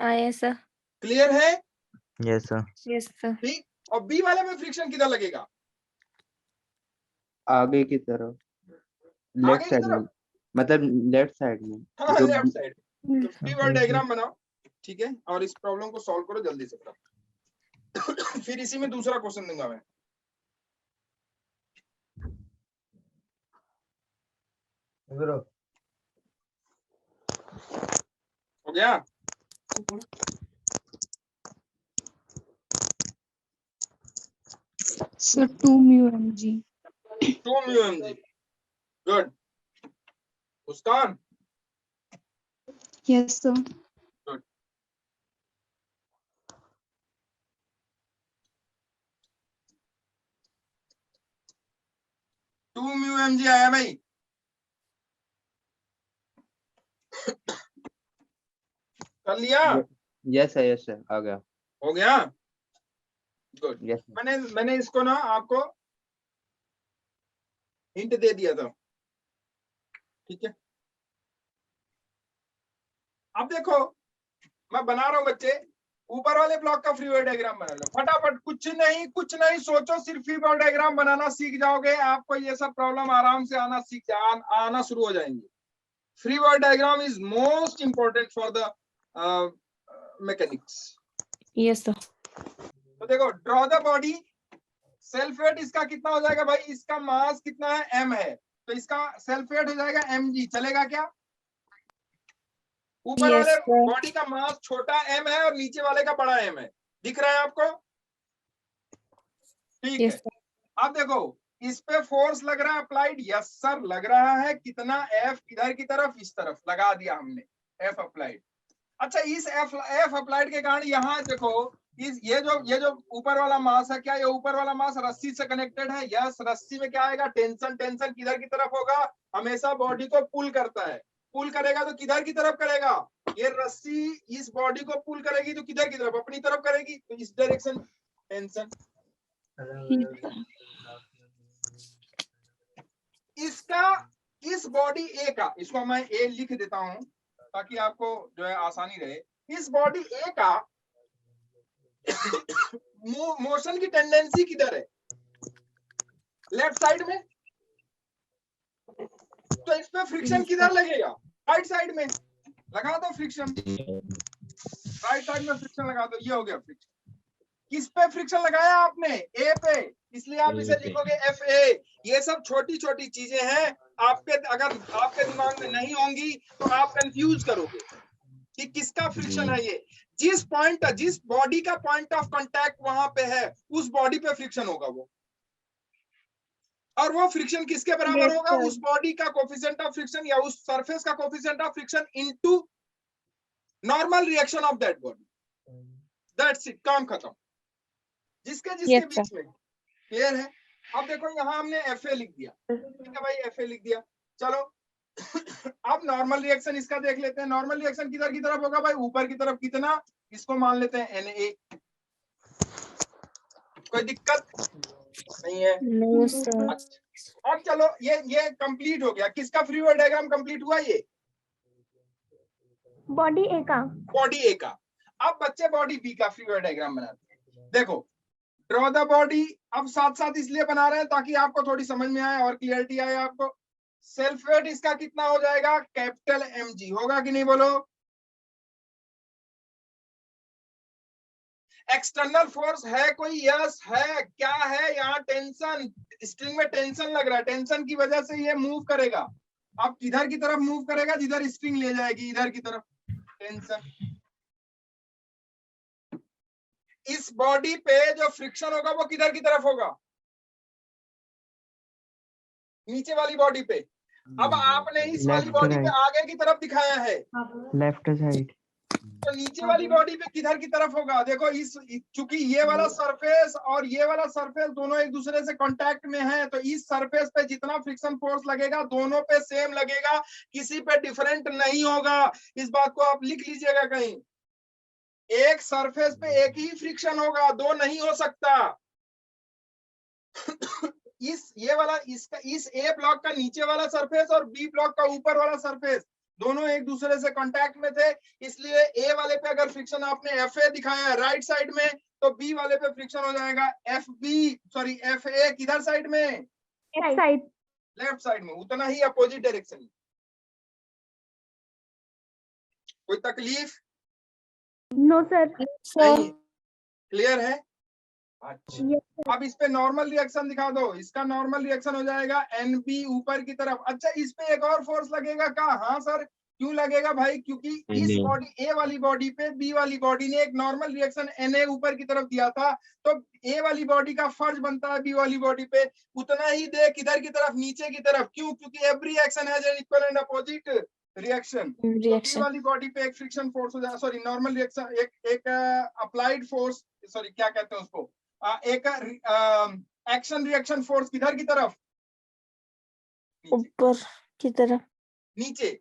आया सर। क्लियर है? Yes sir. Yes sir. ठीक। और बी वाले में फ्रिक्शन किधर लगेगा? आगे की तरफ, आगे लेफ्ट की साइड में, तरफ। मतलब लेफ्ट साइड में। हाँ जो लेफ्ट साइड। तो फ्री बॉडी डायग्राम बनाओ, ठीक है, और इस प्रॉब्लम को सॉल्व करो जल्दी से फटाफट। फिर इसी में दूसरा क्वेश्चन दूंगा मैं। हो गया? Sir 2 mu mg। 2 mu mg। Good. Muskan. Yes sir. Good. Two mu mg आया भाई? कर लिया? यस सर आ गया। हो गया? गुड। यस मैंने इसको ना आपको हिंट दे दिया था, ठीक है? अब देखो मैं बना रहा हूं बच्चे, ऊपर वाले ब्लॉक का फ्री बॉडी डायग्राम बना लो फटाफट। कुछ नहीं सोचो, सिर्फ फ्री बॉडी डायग्राम बनाना सीख जाओगे, आपको ये सब प्रॉब्लम आराम से आना शुरू हो जाएंगे। Free body diagram is most important for the mechanics. Yes sir. तो देखो, draw the body. Self weight इसका कितना हो जाएगा भाई? इसका मास कितना है? m है, तो इसका सेल्फ वेट हो जाएगा mg। चलेगा क्या? ऊपर वाले बॉडी का मास छोटा m है और नीचे वाले का बड़ा m है। दिख रहा है आपको? ठीक है। अब देखो, इस पे फोर्स लग रहा है अप्लाइड। यस सर लग रहा है। कितना? F इधर की तरफ, इस तरफ लगा दिया हमने F अप्लाइड। अच्छा, इस F अप्लाइड के कारण यहाँ देखो, ये जो ऊपर वाला मास है, क्या ये ऊपर वाला मास रस्सी से कनेक्टेड है? यस। रस्सी में क्या आएगा? टेंशन किधर की तरफ होगा? हमेशा बॉडी को पुल करता है। पुल करेगा तो किधर की तरफ करेगा? ये रस्सी इस बॉडी को पुल करेगी तो किधर की तरफ? अपनी तरफ करेगी, तो इस डायरेक्शन टेंशन। इसका इस बॉडी ए का, इसको मैं ए लिख देता हूं ताकि आपको जो है आसानी रहे। इस बॉडी ए का मोशन की टेंडेंसी किधर है? लेफ्ट साइड में। तो इस पे फ्रिक्शन किधर लगेगा? राइट साइड में। लगा दो फ्रिक्शन, राइट साइड में फ्रिक्शन लगा दो। ये हो गया फ्रिक्शन। किस पे फ्रिक्शन लगाया आपने? ए पे, इसलिए आप इसे लिखोगे एफ ए। ये सब छोटी छोटी चीजें हैं, आपके अगर आपके दिमाग में नहीं होंगी तो आप कंफ्यूज करोगे कि किसका फ्रिक्शन है। ये जिस बॉडी का पॉइंट ऑफ कांटेक्ट वहां पे है, उस बॉडी पे फ्रिक्शन होगा वो। और वो फ्रिक्शन किसके बराबर होगा? उस बॉडी का कोफिशिएंट ऑफ फ्रिक्शन या उस सरफेस का coefficient of friction into normal reaction of that body. That's it, काम खत्म। जिसके बीच में। क्लियर है? अब देखो यहाँ हमने FA लिख दिया, ठीक है भाई, FA लिख दिया। चलो अब नॉर्मल रिएक्शन इसका देख लेते हैं। नॉर्मल रिएक्शन किधर की तरफ होगा भाई? ऊपर की तरफ। कितना? इसको मान लेते हैं Na। कोई दिक्कत नहीं है? No sir. अच्छा, अब चलो ये कंप्लीट हो गया। किसका फ्री बॉडी डायग्राम कंप्लीट हुआ? ये बॉडी ए का। बॉडी ए का। अब बच्चे बॉडी बी का फ्री बॉडी डायग्राम बनाते हैं। देखो, ड्रॉ द बॉडी। अब साथ साथ इसलिए बना रहे हैं ताकि आपको थोड़ी समझ में आए और क्लियरिटी आए आपको। सेल्फ वेट इसका कितना हो जाएगा? Capital mg। होगा कि नहीं बोलो? एक्सटर्नल फोर्स है कोई? यस है। क्या है यहाँ? टेंशन। स्ट्रिंग में टेंशन लग रहा है, टेंशन की वजह से ये मूव करेगा। अब किधर की तरफ मूव करेगा? जिधर स्ट्रिंग ले जाएगी, इधर की तरफ। टेंशन। इस बॉडी पे जो फ्रिक्शन होगा वो किधर की तरफ होगा? नीचे वाली बॉडी पे। अब आपने इस वाली Left बॉडी पे right. आगे की तरफ दिखाया है, लेफ्ट साइड। तो नीचे वाली बॉडी पे किधर की तरफ होगा? देखो इस, चूंकि ये वाला सरफेस और ये वाला सरफेस दोनों एक दूसरे से कांटेक्ट में है, तो इस सरफेस पे जितना फ्रिक्शन फोर्स लगेगा दोनों पे सेम लगेगा, किसी पे डिफरेंट नहीं होगा। इस बात को आप लिख लीजिएगा कहीं। एक सरफेस पे एक ही फ्रिक्शन होगा, दो नहीं हो सकता। ये वाला इसका, इस ए ब्लॉक का नीचे वाला सरफेस और बी ब्लॉक का ऊपर वाला सरफेस दोनों एक दूसरे से कांटेक्ट में थे, इसलिए ए वाले पे अगर फ्रिक्शन आपने एफ ए दिखाया है राइट साइड में, तो बी वाले पे फ्रिक्शन हो जाएगा F B, sorry F A किधर साइड में? साइड, लेफ्ट साइड में। उतना ही अपोजिट डायरेक्शन में। कोई तकलीफ? No sir. नहीं। क्लियर है? अच्छा, अब इस पे नॉर्मल रिएक्शन दिखा दो। इसका नॉर्मल रिएक्शन हो जाएगा एन बी ऊपर की तरफ। अच्छा, इस पे एक और फोर्स लगेगा क्या? हाँ सर। क्यों लगेगा भाई? क्योंकि इस बॉडी, ए वाली बॉडी पे बी वाली बॉडी ने एक नॉर्मल रिएक्शन एन ए ऊपर की तरफ दिया था, तो ए वाली बॉडी का फर्ज बनता है बी वाली बॉडी पे उतना ही दे किधर की तरफ? नीचे की तरफ। क्यों? क्योंकि every reaction has an equal and opposite reaction. B वाली बॉडी पे एक फ्रिक्शन फोर्स हो जाएगा, सॉरी नॉर्मल रिएक्शन, एक अप्लाइड फोर्स, सॉरी क्या कहते हैं उसको, एक एक्शन रिएक्शन फोर्स किधर की तरफ? ऊपर की तरफ। नीचे।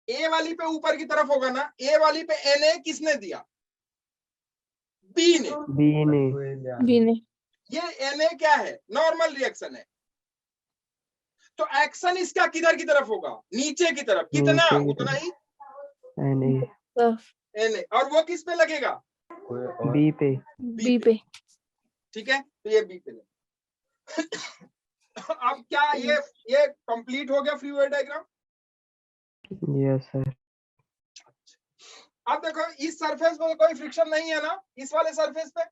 ए वाली पे ऊपर की तरफ होगा ना। ए वाली पे एन ए किसने दिया? बी ने। बी ने। ये एन ए क्या है? नॉर्मल रिएक्शन है। तो एक्शन इसका किधर की तरफ होगा? नीचे की तरफ। कितना? उतना ही एन ए। और वो किस पे लगेगा? बी पे। बी पे। ठीक है, तो ये बी पे लगेगा। अब क्या ये कंप्लीट हो गया free wave diagram? Yes sir. अब देखो इस सरफेस पे कोई फ्रिक्शन नहीं है ना, इस वाले सरफेस पे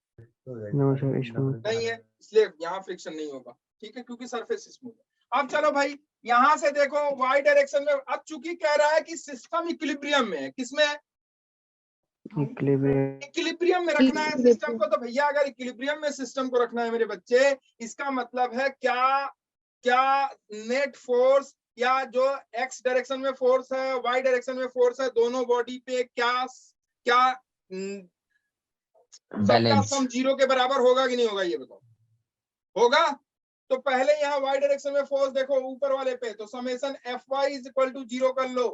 नो सर, स्मूथ नहीं है, इसलिए यहाँ फ्रिक्शन नहीं होगा। ठीक है, क्योंकि सरफेस स्मूथ है। अब चलो भाई यहां से देखो वाई डायरेक्शन में। अब चूंकि कह रहा है कि सिस्टम इक्विलिब्रियम में है, किसमें है? इक्विलिब्रियम में रखना है सिस्टम को। तो भैया अगर इक्विलिब्रियम में सिस्टम को रखना है मेरे बच्चे, इसका मतलब है क्या नेट फोर्स या जो एक्स डायरेक्शन में फोर्स है, वाई डायरेक्शन में फोर्स है, दोनों बॉडी पे क्या बैलेंस सम 0 के बराबर होगा कि नहीं होगा? ये बताओ। होगा। तो पहले यहाँ वाई डायरेक्शन में फोर्स देखो ऊपर वाले पे, तो summation F Y is equal to 0 कर लो।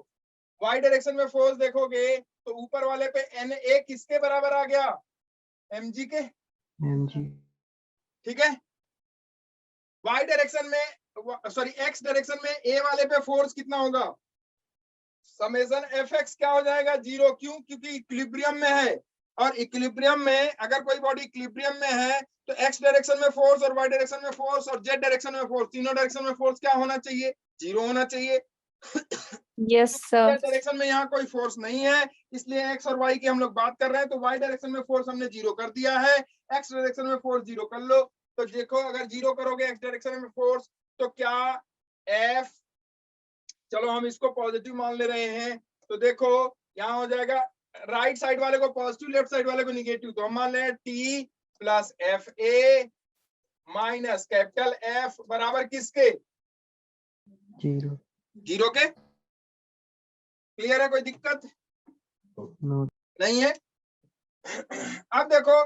वाई डायरेक्शन में फोर्स देखोगे तो ऊपर वाले पे एन ए किसके बराबर आ गया? एम जी के। ठीक है। वाई डायरेक्शन में, सॉरी एक्स डायरेक्शन में ए वाले पे फोर्स कितना होगा? समेशन एफ एक्स क्या हो जाएगा? 0। क्यों? क्योंकि इक्विलिब्रियम में है। और इक्विलिब्रियम में अगर कोई बॉडी इक्विलिब्रियम में है तो एक्स डायरेक्शन में फोर्स और वाई डायरेक्शन में फोर्स और जेड डायरेक्शन में फोर्स, तीनों डायरेक्शन में फोर्स क्या होना चाहिए? 0 होना चाहिए। Yes sir. डायरेक्शन में यहाँ कोई फोर्स नहीं है, इसलिए एक्स और वाई की हम लोग बात कर रहे हैं, तो वाई डायरेक्शन में फोर्स हमने 0 कर दिया है। एक्स डायरेक्शन में फोर्स 0 कर लो। तो देखो अगर 0 करोगे एक्स डायरेक्शन में फोर्स, तो क्या एफ, चलो हम इसको पॉजिटिव मान ले रहे हैं, तो देखो यहाँ हो जाएगा राइट साइड वाले को पॉजिटिव, लेफ्ट साइड वाले को निगेटिव। तो हम मान रहे हैं टी प्लस एफ ए माइनस कैपिटल एफ बराबर किसके? 0 के। क्लियर है? कोई दिक्कत नहीं है? अब देखो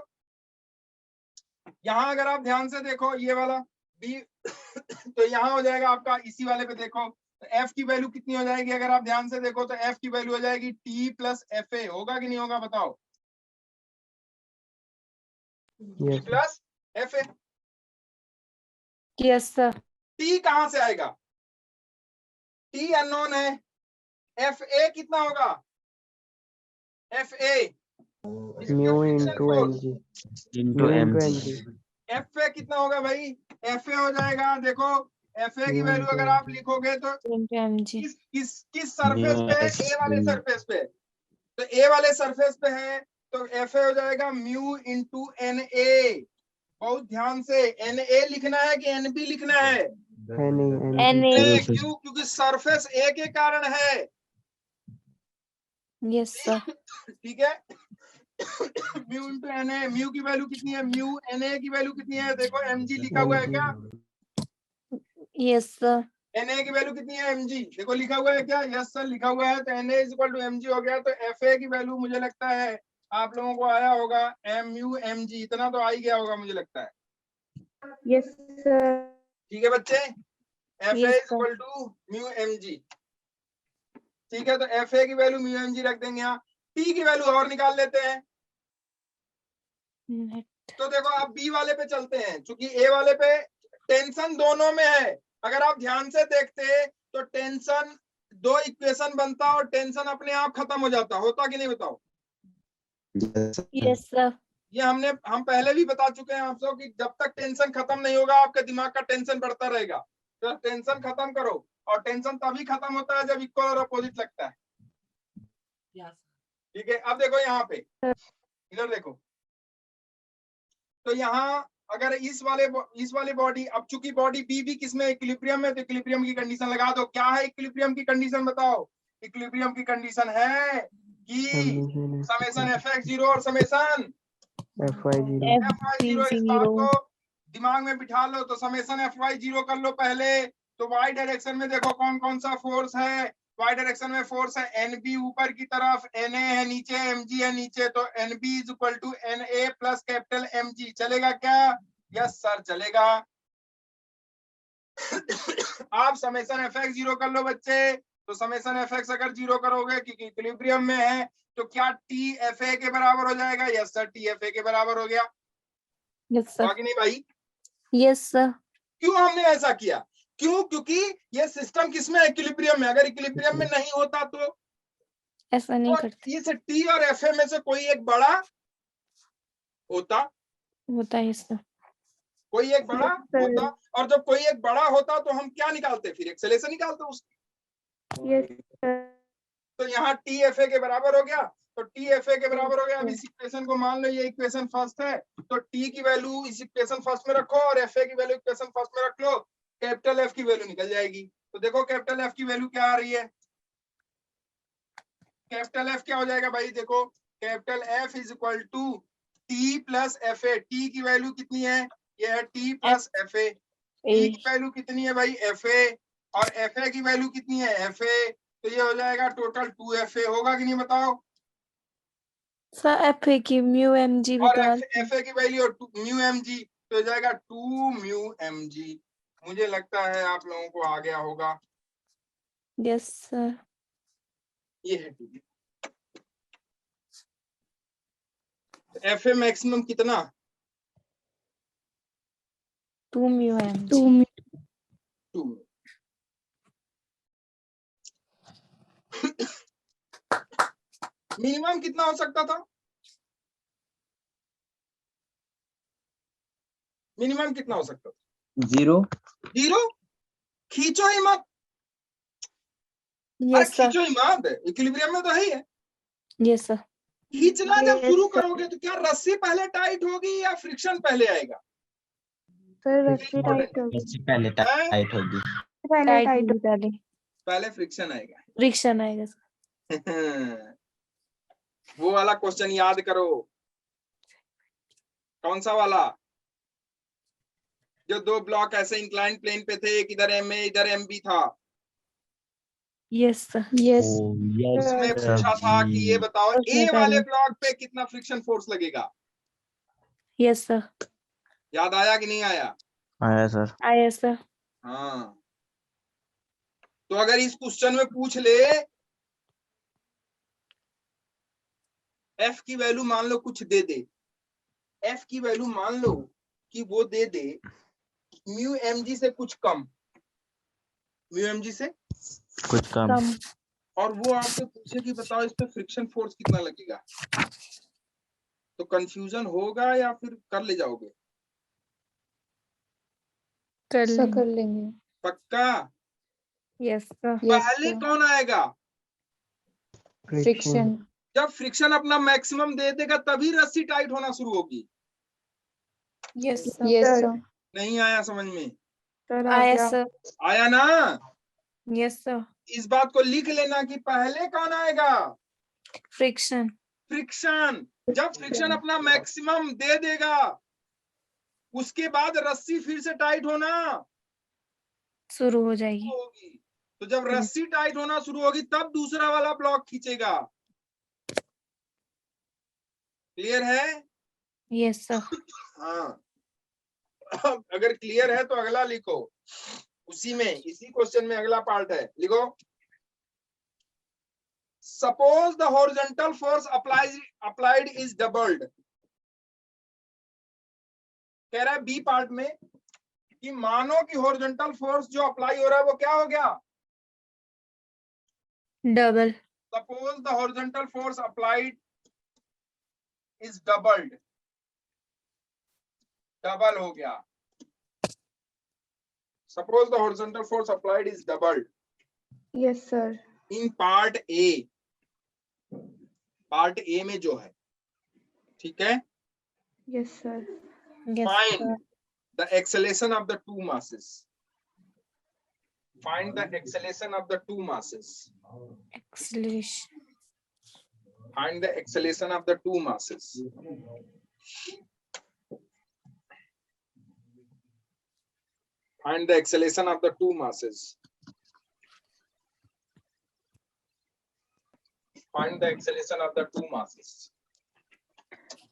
यहां अगर आप ध्यान से देखो ये वाला बी, तो यहां हो जाएगा आपका, इसी वाले पे देखो तो एफ की वैल्यू कितनी हो जाएगी? अगर आप ध्यान से देखो तो एफ की वैल्यू हो जाएगी टी प्लस एफ ए। होगा कि नहीं होगा बताओ? टी प्लस एफ ए। Yes sir. टी कहां से आएगा? टी अननोन है। एफ ए कितना होगा? F A mu into MG. F A कितना होगा भाई? एफ ए हो जाएगा, देखो एफ ए की वैल्यू अगर आप लिखोगे तो किस सरफेस पे? ए वाले सरफेस पे। तो ए वाले सरफेस पे है तो एफ हो जाएगा म्यू इंटू एन ए। बहुत ध्यान से, एन ए लिखना है कि एन बी लिखना है? NA क्यों? क्योंकि सरफेस ए के कारण है। यस सर ठीक है। Mu into N A, mu की वैल्यू कितनी है? म्यू एन ए की वैल्यू कितनी है? देखो एम जी लिखा हुआ है क्या? यस सर एन ए की वैल्यू कितनी है? एम जी देखो लिखा हुआ है क्या? यस सर लिखा हुआ है। तो N A is equal to M G हो गया। तो एफ ए की वैल्यू मुझे लगता है आप लोगों को आया होगा एम यू एम जी, इतना तो आ ही गया होगा मुझे लगता है। यस सर ठीक है बच्चे, F A Yes, is equal to mu M G. ठीक है, तो एफ ए की वैल्यू म्यू एम जी रख देंगे यहाँ। टी की वैल्यू और निकाल लेते हैं। तो देखो आप बी वाले पे चलते हैं, क्योंकि ए वाले पे टेंशन दोनों में है। अगर आप ध्यान से देखते तो टेंशन दो इक्वेशन बनता और टेंशन अपने आप खत्म हो जाता, होता कि नहीं बताओ? यस सर ये हम पहले भी बता चुके हैं आप सबको कि जब तक टेंशन खत्म नहीं होगा आपके दिमाग का टेंशन बढ़ता रहेगा। तो टेंशन खत्म करो, और टेंशन तभी खत्म होता है जब इक्वल और अपोजिट लगता है। ठीक है, अब देखो यहाँ पे, इधर देखो। तो यहाँ अगर इस वाले बॉडी, अब चूंकि बॉडी बी भी किसमें इक्विलिब्रियम में, तो इक्विलिब्रियम की कंडीशन लगा दो। क्या है इक्विलिब्रियम की कंडीशन बताओ? इक्विलिब्रियम की कंडीशन है कि समेशन एफ एक्स जीरो और summation FY 0 F Y zero. इस बात को दिमाग में बिठा लो। तो समेशन एफ वाई जीरो कर लो पहले। तो वाई डायरेक्शन में देखो कौन कौन सा फोर्स है। वाई डायरेक्शन में फोर्स है एन बी ऊपर की तरफ, एन ए है नीचे, एम जी है नीचे। तो N B is equal to N A plus capital M G. चलेगा क्या? यस सर चलेगा। आप समेशन एफ एक्स जीरो कर लो बच्चे। तो समेशन एफ एक्स अगर जीरो करोगे क्योंकि इक्विलिब्रियम में है, तो क्या टी एफ ए के बराबर हो जाएगा? Yes sir T F A के बराबर हो गया। यस सर बाकी नहीं भाई? यस सर क्यों हमने ऐसा किया? क्यों? क्योंकि ये सिस्टम किसमें है? इक्विलिब्रियम में। अगर इक्विलिब्रियम में नहीं होता तो ऐसा नहीं करते इस टी और एफ ए में से कोई एक बड़ा होता, होता है सर कोई एक बड़ा होता। और जब कोई एक बड़ा होता तो हम क्या निकालते? फिर एक्सेलेरेशन निकालते उसकी। यस तो यहाँ टी एफ ए के बराबर हो गया। तो टी एफ ए के बराबर हो गया। अब इस इक्वेशन को मान लो ये इक्वेशन फर्स्ट है, तो टी की वैल्यू इस इक्वेशन फर्स्ट में रखो और एफ ए की वैल्यू इक्वेशन फर्स्ट में रख लो। कैपिटल एफ की वैल्यू निकल जाएगी। तो देखो कैपिटल एफ की वैल्यू क्या आ रही है? कैपिटल एफ क्या हो जाएगा भाई? देखो capital F is equal to T plus F A. T की वैल्यू कितनी है? ये है T plus F A. T की वैल्यू कितनी है भाई? F A. और एफ ए की वैल्यू कितनी है? F A. तो ये हो जाएगा टोटल 2FA। होगा कि नहीं बताओ? सर एफ ए की म्यू एम जी भी और डाल एफ ए की वैल्यू म्यू एम जी, तो हो जाएगा 2 म्यू एम जी। मुझे लगता है आप लोगों को आ गया होगा। यस सर ये है टू। एफ ए मैक्सिमम कितना? 2 म्यू एम जी 2। मिनिमम कितना हो सकता था? मिनिमम कितना हो सकता था? 0। 0। खींचो ही मत। अरे यस सर खींचो ही मत, इक्विलिब्रियम में तो है ही है। यस सर खींचना जब शुरू करोगे तो क्या रस्सी पहले टाइट होगी या फ्रिक्शन पहले आएगा? सर रस्सी टाइट होगी इससे पहले टाइट होगी। पहले फ्रिक्शन आएगा। फ्रिक्शन आएगा सर वो वाला क्वेश्चन याद करो। कौन सा वाला? जो दो ब्लॉक ऐसे इंक्लाइन प्लेन पे थे, एक इधर एम ए इधर एम बी था। यस सर यस उसमें पूछा था कि ये बताओ ए वाले ब्लॉक पे कितना फ्रिक्शन फोर्स लगेगा? यस सर याद आया कि नहीं आया? आया सर। आया सर हाँ। तो अगर इस क्वेश्चन में पूछ ले एफ की वैल्यू मान लो कुछ दे दे, एफ की वैल्यू मान लो कि वो दे दे म्यू एम जी से कुछ कम, म्यू एम जी से कुछ कम। और वो आपसे पूछे कि बताओ इस पे फ्रिक्शन फोर्स कितना लगेगा, तो कंफ्यूजन होगा या फिर कर ले जाओगे? कर लेंगे पक्का? यस सर पहले कौन आएगा? फ्रिक्शन जब फ्रिक्शन अपना मैक्सिमम दे देगा तभी रस्सी टाइट होना शुरू होगी। Yes yes sir. सर। नहीं आया समझ में? सर आया सर। आया ना? Yes sir. इस बात को लिख लेना कि पहले कौन आएगा? फ्रिक्शन। फ्रिक्शन। जब फ्रिक्शन अपना मैक्सिमम दे देगा उसके बाद रस्सी फिर से टाइट होना शुरू हो जाएगी। होगी। तो जब रस्सी टाइट होना शुरू होगी तब दूसरा वाला ब्लॉक खींचेगा। क्लियर है? Yes sir. हाँ, अगर क्लियर है तो अगला लिखो। उसी में, इसी क्वेश्चन में अगला पार्ट है, लिखो। Suppose the horizontal force applied is doubled. कह रहा है बी पार्ट में कि मानो कि हॉरिजॉन्टल फोर्स जो अप्लाई हो रहा है वो क्या हो गया? Double. Suppose the horizontal force applied is doubled. Double हो गया। Suppose the horizontal force applied is doubled yes sir. In part A. Part A में जो है, ठीक है? Yes sir. Yes Find sir. the acceleration of the two masses. Find the acceleration of the two masses. Acceleration. Find the acceleration of the two masses. Find the acceleration of the two masses. Find the acceleration of the two masses.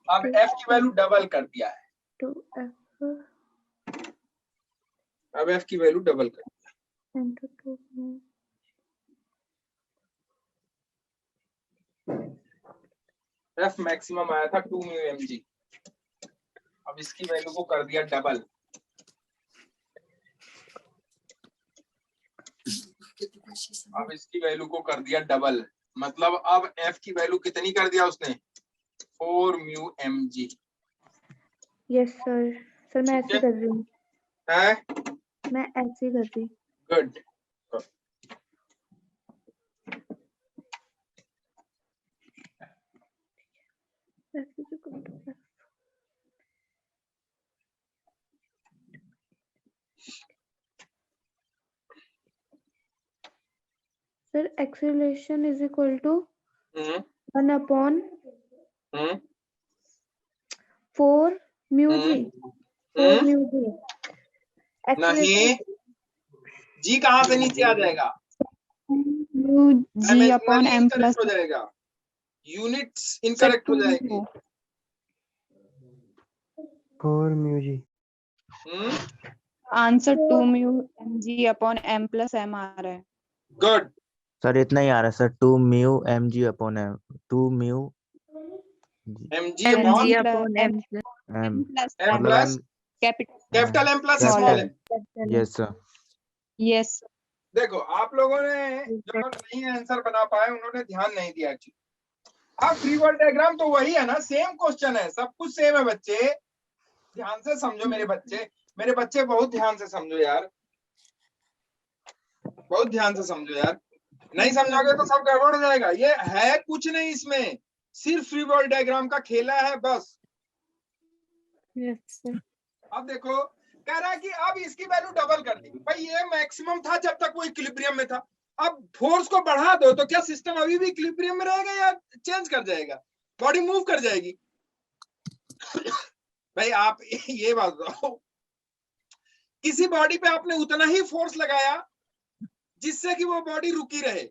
अब f की वैल्यू डबल कर दिया है। टू एफ अब f की वैल्यू डबल कर दिया। इंटू टू f मैक्सिमम आया था 2 म्यू mg। अब इसकी वैल्यू को कर दिया डबल। अब इसकी वैल्यू को कर दिया डबल, मतलब अब f की वैल्यू कितनी कर दिया उसने? 4 mu mg। Yes sir. Sir मैं ठीक ऐसे है। कर रही हूँ। है? मैं ऐसे कर रही। गुड। ऐसे से कर दो। Sir acceleration is equal to 1/4 mu G. 4 mu G. नहीं, जी कहाँ से नीचे आ जाएगा? Mu G upon M plus हो जाएगा। यूनिट्स इनकरेक्ट हो जाएगी। 4 mu G. Answer 2 mu M G upon M plus M आ रहा है। गुड। सर इतना ही आ रहा है sir, 2 mu M G upon M, 2 mu mg M upon जी upon M M, plus m मतलब plus M capital M plus Small small m. m। Yes sir. Yes. देखो आप लोगों ने जो नहीं आंसर बना पाए उन्होंने ध्यान नहीं दिया एक्चुअली। आप फ्री बॉडी डायग्राम तो वही है ना, सेम क्वेश्चन है, सब कुछ सेम है बच्चे। ध्यान से समझो मेरे बच्चे, मेरे बच्चे बहुत ध्यान से समझो यार, बहुत ध्यान से समझो यार। नहीं समझोगे तो सब गड़बड़ हो जाएगा। ये है कुछ नहीं, इसमें सिर्फ फ्री बॉडी डायग्राम का खेला है बस। Yes sir. अब देखो कह रहा है कि अब इसकी वैल्यू डबल कर दी। भाई ये मैक्सिमम था जब तक वो इक्विलिब्रियम में था, अब फोर्स को बढ़ा दो तो क्या सिस्टम अभी भी इक्विलिब्रियम में रहेगा या चेंज कर जाएगा? बॉडी मूव कर जाएगी। भाई आप ये बात बताओ, किसी बॉडी पे आपने उतना ही फोर्स लगाया जिससे कि वो बॉडी रुकी रहे,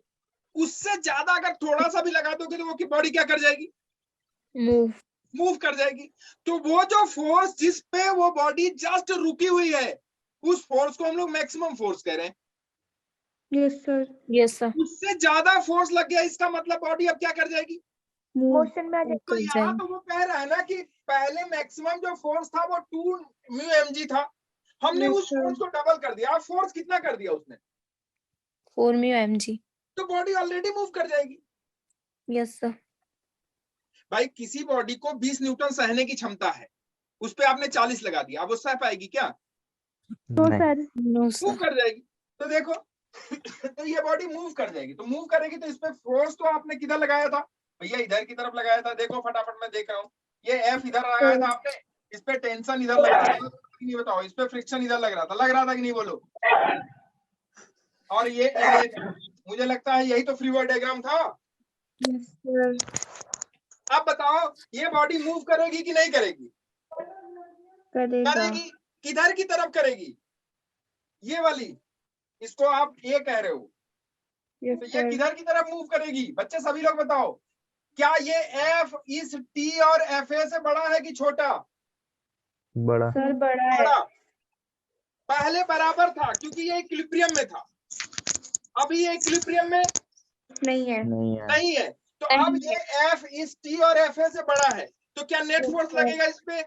उससे ज्यादा अगर थोड़ा सा भी लगा दोगे तो वो बॉडी क्या कर जाएगी? मूव कर जाएगी। तो वो जो फोर्स जिस पे वो बॉडी जस्ट रुकी हुई है उस फोर्स को हम लोग मैक्सिमम फोर्स कह रहे हैं। Yes sir. Yes sir. उससे ज्यादा फोर्स लग गया, इसका मतलब बॉडी अब क्या कर जाएगी? मोशन में आ जाए। तो यहाँ तो वो कह रहा है ना कि पहले मैक्सिमम जो फोर्स था वो 2 म्यू mg था, हमने Yes, उस sir. फोर्स को डबल कर दिया। अब फोर्स कितना कर दिया उसने? 4 म्यू एम जी। तो बॉडी ऑलरेडी मूव कर जाएगी। Yes sir. भाई किसी बॉडी को 20 न्यूटन सहने की क्षमता है, उस पे आपने 40 लगा दिया, अब वो सह पाएगी क्या? तो नहीं। Sir no move sir. कर जाएगी। तो देखो तो ये बॉडी मूव कर जाएगी, तो मूव करेगी तो इस पे फोर्स तो आपने किधर लगाया था? भैया इधर की तरफ लगाया था, देखो फटाफट मैं देख रहा हूँ, ये एफ इधर लगाया था आपने, इस पे टेंशन इधर लग रहा था नहीं, बताओ इस पे फ्रिक्शन इधर लग रहा था कि नहीं बोलो। और ये मुझे लगता है यही तो फ्री बॉडी डायग्राम था। Yes sir. अब बताओ ये बॉडी मूव करेगी कि नहीं करेगी? करेगा। करेगी। किधर की तरफ करेगी? ये वाली, इसको आप ये कह रहे हो, यस तो ये सर। किधर की तरफ मूव करेगी? बच्चे सभी लोग बताओ, क्या ये एफ इस टी और एफ ए से बड़ा है कि छोटा? बड़ा। सर बड़ा है। बड़ा। पहले बराबर था क्योंकि ये इक्विलिब्रियम में था, अभी ये इक्विलिब्रियम में नहीं है। नहीं है। तो अब ये एफ इस टी और एफ ए से बड़ा है, तो क्या नेट फोर्स लगेगा इस पे?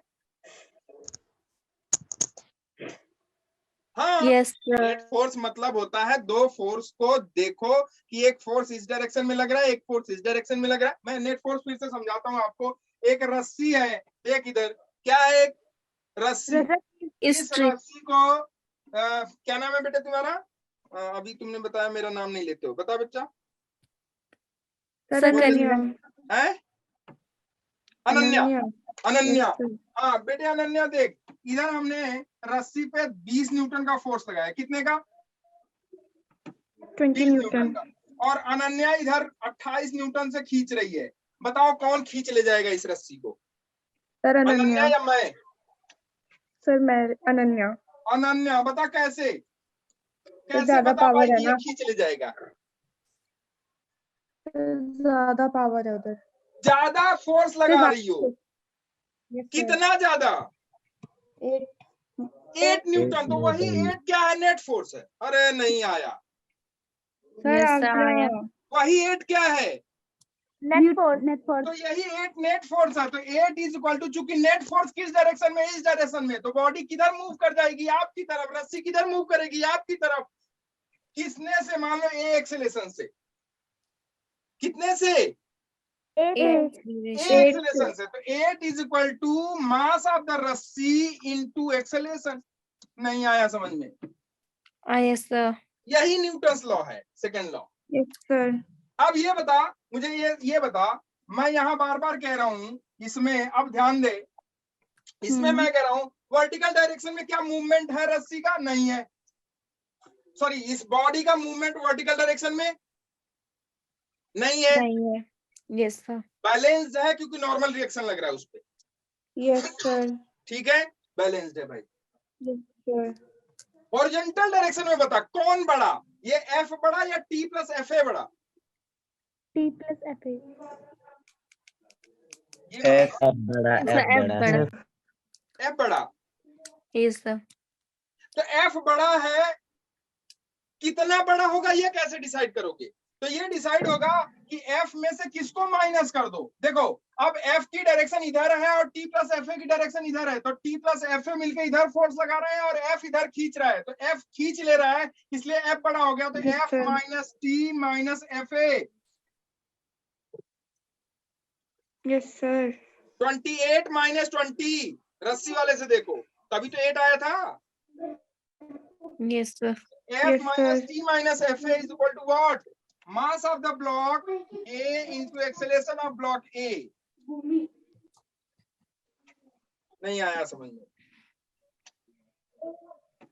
हाँ। Yes sir. नेट फोर्स मतलब होता है दो फोर्स को देखो कि एक फोर्स इस डायरेक्शन में लग रहा है, एक फोर्स इस डायरेक्शन में लग रहा है। मैं नेट फोर्स फिर से समझाता हूँ आपको। एक रस्सी है, एक इधर, क्या है? एक रस्सी। इस रस्सी को क्या नाम है बेटा तुम्हारा? अभी तुमने बताया, मेरा नाम नहीं लेते हो, बता बच्चा। सर अनन्या। है अनन्या। अनन्या। Yes, sir. हाँ बेटे अनन्या, देख इधर हमने रस्सी पे 20 न्यूटन का फोर्स लगाया, कितने का? 20 न्यूटन। का। और अनन्या इधर 28 न्यूटन से खींच रही है, बताओ कौन खींच ले जाएगा इस रस्सी को? सर अनन्या अनन्या। या मैं? सर मैं अनन्या। अनन्या, बता कैसे? कैसे ज्यादा बता पावर है पाएगी ये ना। खींच ले जाएगा? ज्यादा पावर है उधर। ज्यादा फोर्स लगा रही हो। Yes, sir. कितना ज्यादा? 8 न्यूटन। तो वही न्यूटन। 8 क्या है? नेट फोर्स है। अरे नहीं आया। सर वही 8 क्या है? Net force. तो यही 8 नेट फोर्स है। तो 8 इज इक्वल टू, चूंकि नेट फोर्स किस डायरेक्शन में? इस डायरेक्शन में। तो बॉडी किधर मूव कर जाएगी? आपकी तरफ। रस्सी किधर मूव करेगी? आपकी तरफ। किसने से? मान लो ए एक्सेलेरेशन से। कितने से? ए एक्सेलेरेशन से। तो 8 is equal to mass of the रस्सी इनटू एक्सेलेरेशन। नहीं आया समझ में? Yes sir. यही न्यूटन्स लॉ है, सेकंड लॉ। Yes sir. अब ये बता मुझे, ये बता, मैं यहाँ बार बार कह रहा हूँ इसमें, अब ध्यान दे, इसमें मैं कह रहा हूँ वर्टिकल डायरेक्शन में क्या मूवमेंट है रस्सी का? नहीं है। सॉरी, इस बॉडी का मूवमेंट वर्टिकल डायरेक्शन में नहीं है। Yes sir. बैलेंस्ड है क्योंकि नॉर्मल रिएक्शन लग रहा है उस पे। Yes sir. ठीक है, बैलेंस्ड है भाई। Yes sir. हॉरिजॉन्टल डायरेक्शन में बता कौन बड़ा? ये एफ बड़ा या टी प्लस एफ ए बड़ा? T plus FA। एफ बड़ा, एफ बड़ा। एफ बड़ा। Yes sir. तो एफ बड़ा है, कितना बड़ा होगा ये कैसे डिसाइड करोगे? तो ये डिसाइड होगा कि एफ में से किसको माइनस कर दो। देखो अब एफ की डायरेक्शन इधर है और टी प्लस एफ ए की डायरेक्शन इधर है, तो टी प्लस एफ ए मिलकर इधर फोर्स लगा रहे हैं और एफ इधर खींच रहा है, तो एफ खींच ले रहा है, इसलिए एफ बड़ा हो गया। तो F minus T minus F ए। Yes sir. 28 माइनस 20, रस्सी वाले से देखो, तभी तो 8 आया था। Yes sir. F minus T minus FA is equal to what? Mass of the block A into acceleration of block A. नहीं आया समझ में?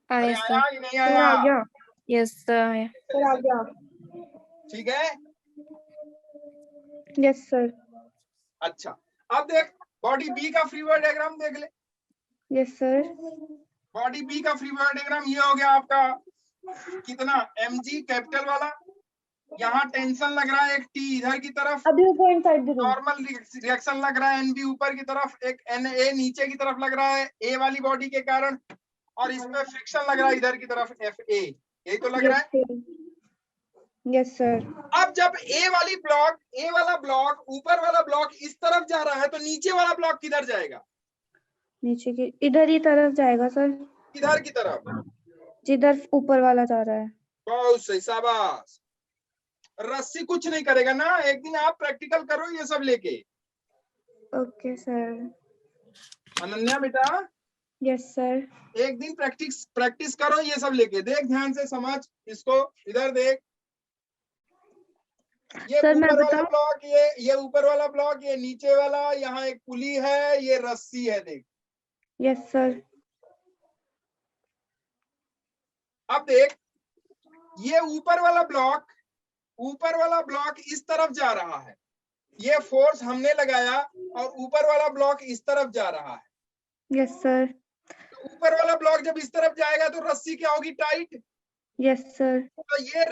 आया आया कि नहीं आया? Yes sir. ठीक है। Yes sir. अच्छा, अब देख बॉडी बी का फ्री बॉडी डायग्राम देख ले। Yes sir. बॉडी बी का फ्री बॉडी डायग्राम ये हो गया आपका, कितना? mg कैपिटल वाला, यहाँ टेंशन लग रहा है एक T इधर की तरफ, नॉर्मल रिएक्शन लग रहा है NB ऊपर की तरफ, एक Na नीचे की तरफ लग रहा है A वाली बॉडी के कारण, और इसमें फ्रिक्शन लग रहा है इधर की तरफ Fa। यही तो लग रहा है। Yes sir. अब जब A वाला ब्लॉक ऊपर वाला ब्लॉक इस तरफ जा रहा है, तो नीचे वाला ब्लॉक किधर जाएगा? नीचे की इधर ही तरफ जाएगा सर। किधर की तरफ? जिधर ऊपर वाला जा रहा है। बहुत सही, शाबाश। रस्सी कुछ नहीं करेगा ना, एक दिन आप प्रैक्टिकल करो ये सब लेके। Okay sir. अनन्या बेटा, यस सर। एक दिन प्रैक्टिस करो ये सब लेके। देख ध्यान से समझ इसको, इधर देख। ये सर, मैं ऊपर वाला बताऊं? ब्लॉक, ये ऊपर वाला ब्लॉक, ये नीचे वाला, यहाँ एक पुली है, ये रस्सी है, देख। Yes sir. अब देख, ये ऊपर वाला ब्लॉक इस तरफ जा रहा है, ये फोर्स हमने लगाया, और ऊपर वाला ब्लॉक इस तरफ जा रहा है। Yes sir. तो ऊपर वाला ब्लॉक जब इस तरफ जाएगा तो रस्सी क्या होगी? टाइट। Yes sir. तो ये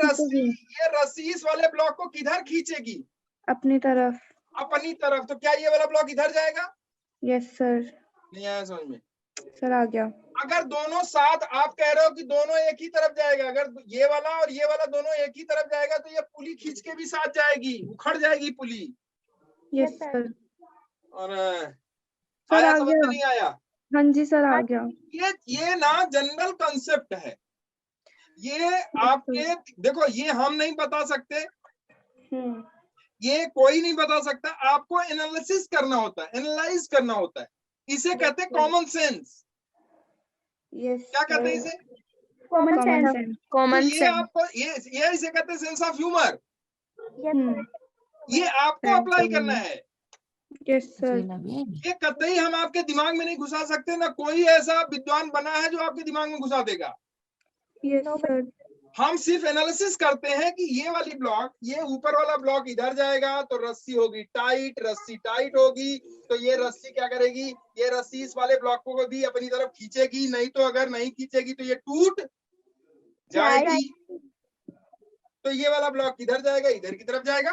रस्सी इस वाले ब्लॉक को किधर खींचेगी? अपनी तरफ। अपनी तरफ। तो क्या ये वाला ब्लॉक इधर जाएगा? Yes sir. नहीं आया समझ में? सर आ गया। अगर दोनों साथ, आप कह रहे हो कि दोनों एक ही तरफ जाएगा, अगर ये वाला और ये वाला दोनों एक ही तरफ जाएगा तो ये पुली खींच के भी साथ जाएगी, उखड़ जाएगी पुली। Yes sir. और सर आया आ समझ में? गया। नहीं आया? हाँ जी सर आ गया। ये ना जनरल कंसेप्ट है। ये आपके, देखो, ये हम नहीं बता सकते, ये कोई नहीं बता सकता, आपको एनालिसिस करना होता है, एनालाइज करना होता है। इसे कहते हैं कॉमन सेंस। यस। क्या कहते हैं इसे? Common sense. तो ये आपको, ये इसे कहते हैं सेंस ऑफ ह्यूमर। ये आपको अप्लाई करना है। Yes sir. ये कतई हम आपके दिमाग में नहीं घुसा सकते, ना कोई ऐसा विद्वान बना है जो आपके दिमाग में घुसा देगा। Yes sir. हम सिर्फ एनालिसिस करते हैं कि ये वाली ब्लॉक, ये ऊपर वाला ब्लॉक इधर जाएगा तो रस्सी होगी टाइट, रस्सी टाइट होगी तो ये रस्सी क्या करेगी? ये रस्सी इस वाले ब्लॉक को भी अपनी तरफ खींचेगी, नहीं तो अगर नहीं खींचेगी तो ये टूट जाएगी। तो ये वाला ब्लॉक किधर जाएगा? इधर की तरफ जाएगा।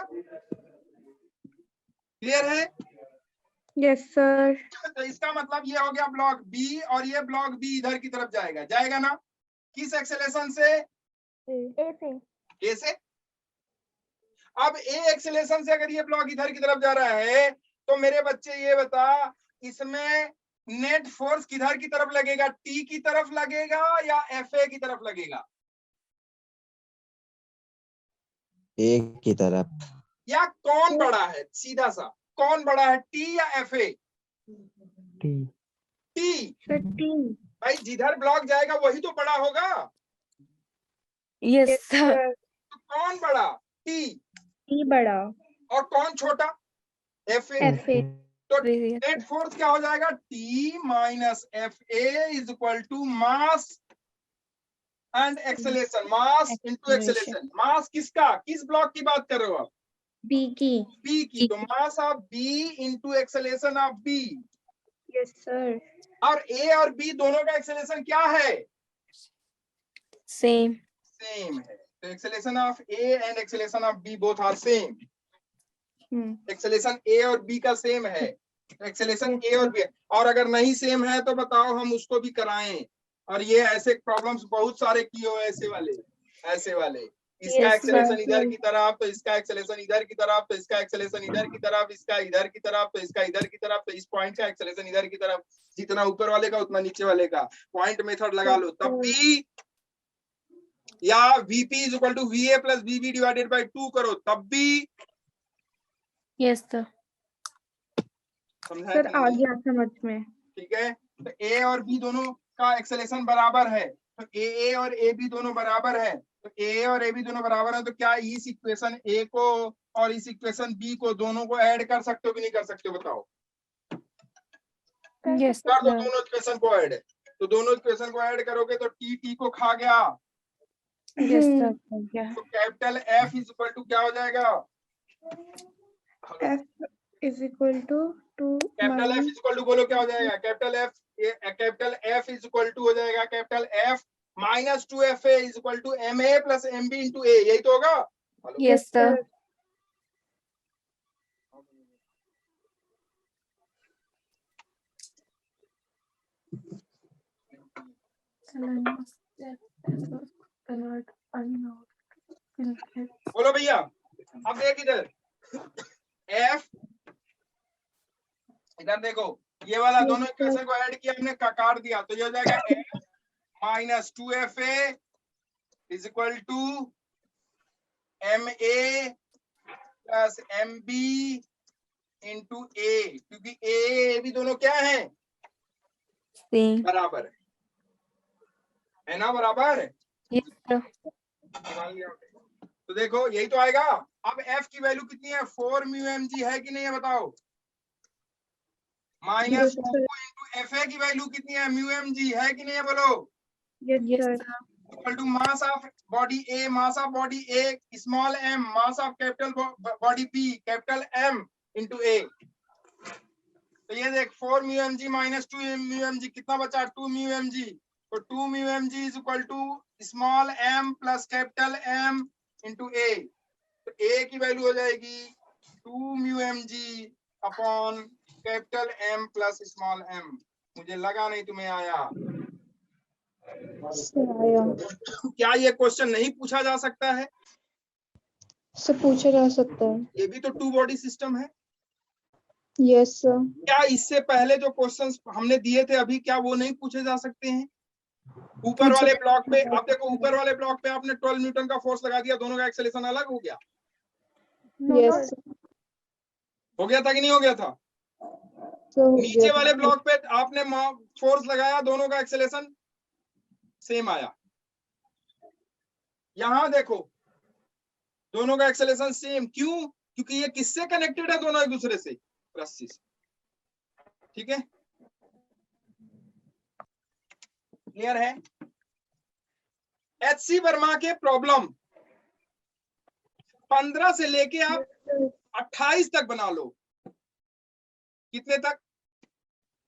क्लियर है? Yes sir. तो इसका मतलब ये हो गया ब्लॉक बी, और ये ब्लॉक बी इधर की तरफ जाएगा, जाएगा ना? किस एक्सेलेरेशन से? ए से। अब ए एक्सेलेरेशन से अगर ये ब्लॉक इधर की तरफ जा रहा है तो मेरे बच्चे ये बता, इसमें नेट फोर्स किधर की तरफ लगेगा? टी की तरफ लगेगा या एफ ए की तरफ लगेगा? ए की तरफ। या कौन बड़ा है? सीधा सा, कौन बड़ा है, टी या F A? T. T. Sir T. भाई जिधर ब्लॉक जाएगा वही तो बड़ा होगा। Yes sir. तो कौन बड़ा? टी। टी बड़ा। और कौन छोटा? F A. F A. तो नेट फोर्स क्या हो जाएगा? T minus F A is equal to mass and acceleration, mass into acceleration. Mass किसका? किस ब्लॉक की बात कर रहे हो आप? बी की। बी की। तो mass of B into acceleration of B. Yes sir. और ए और बी दोनों का एक्सेलेरेशन क्या है? सेम। सेम है। तो acceleration of A and acceleration of B both are same. Acceleration A और बी का सेम है। एक्सेलेरेशन ए और बी, और अगर नहीं सेम है तो बताओ हम उसको भी कराएं। और ये ऐसे प्रॉब्लम्स बहुत सारे किए हुए ऐसे वाले। इसका एक्सेलेरेशन इधर की तरफ तो इसका एक्सेलेरेशन इधर की तरफ, तो इसका एक्सेलेरेशन इधर की तरफ, इसका इधर की तरफ, तो इसका इधर की तरफ, तो इस पॉइंट का एक्सेलेरेशन इधर की तरफ। जितना ऊपर वाले का उतना नीचे वाले का। पॉइंट मेथड लगा लो तब भी, या VP is equal to VA plus VB divided by 2 करो तब भी। Yes sir. समझा? सर आ गया समझ में। ठीक है। तो A और B दोनों का एक्सेलेरेशन बराबर है, तो AA और AB दोनों बराबर है। तो AA और AB दोनों बराबर है, तो क्या इस इक्वेशन A को और इस इक्वेशन B को दोनों को ऐड कर सकते हो कि नहीं कर सकते हो? बताओ। यस कर दो सर। दोनों इक्वेशन को ऐड। तो दोनों इक्वेशन को ऐड करोगे तो T को खा गया। Yes sir. तो capital F is equal to क्या हो जाएगा? F is equal to 2 capital F is equal to, बोलो क्या हो जाएगा? Capital F is equal to हो जाएगा capital F minus 2FA is equal to MA plus MB into A। यही तो होगा। Yes sir. बोलो भैया। अब देख इधर, F इधर देखो, ये वाला दोनों इक्वेशन को ऐड किया हमने, काट दिया, तो ये हो जाएगा F minus 2FA is equal to MA plus MB into A, क्योंकि A भी दोनों क्या है? बराबर है ना? बराबर है। तो देखो यही तो आएगा। अब एफ की वैल्यू कितनी है, 4 म्यू एम जी है कि नहीं है बताओ, माइनस 2 इंटू एफ ए की वैल्यू कितनी है, म्यू एम जी है कि नहीं है, बोलो। Yes sir. Equal to mass of body A, mass of body A small m, mass of capital body B capital M into a. तो ये देख 4 mu M g minus 2 mu M g कितना बचा, 2 म्यू एम जी। तो 2 mu M g is equal to small m plus capital M into a. तो ए की वैल्यू हो जाएगी 2 mu M G upon capital M plus small M. मुझे लगा नहीं तुम्हें आया। क्या ये क्वेश्चन नहीं पूछा जा सकता है? सब पूछा जा सकता है। ये भी तो टू बॉडी सिस्टम है। Yes sir. क्या इससे पहले जो क्वेश्चंस हमने दिए थे अभी, क्या वो नहीं पूछे जा सकते हैं? ऊपर वाले ब्लॉक पे आप देखो, ऊपर वाले ब्लॉक पे आपने 12 न्यूटन का फोर्स लगा दिया, दोनों का एक्सेलेरेशन अलग हो गया। यस हो गया था कि नहीं हो गया था? नीचे वाले ब्लॉक पे आपने फोर्स लगाया, दोनों का एक्सेलेरेशन सेम आया। यहां देखो दोनों का एक्सेलेरेशन सेम, क्यों? क्योंकि ये किससे कनेक्टेड है, दोनों एक दूसरे से, रस्सी से। ठीक है, क्लियर है? एचसी वर्मा के प्रॉब्लम 15 से लेके आप 28 तक बना लो। कितने तक?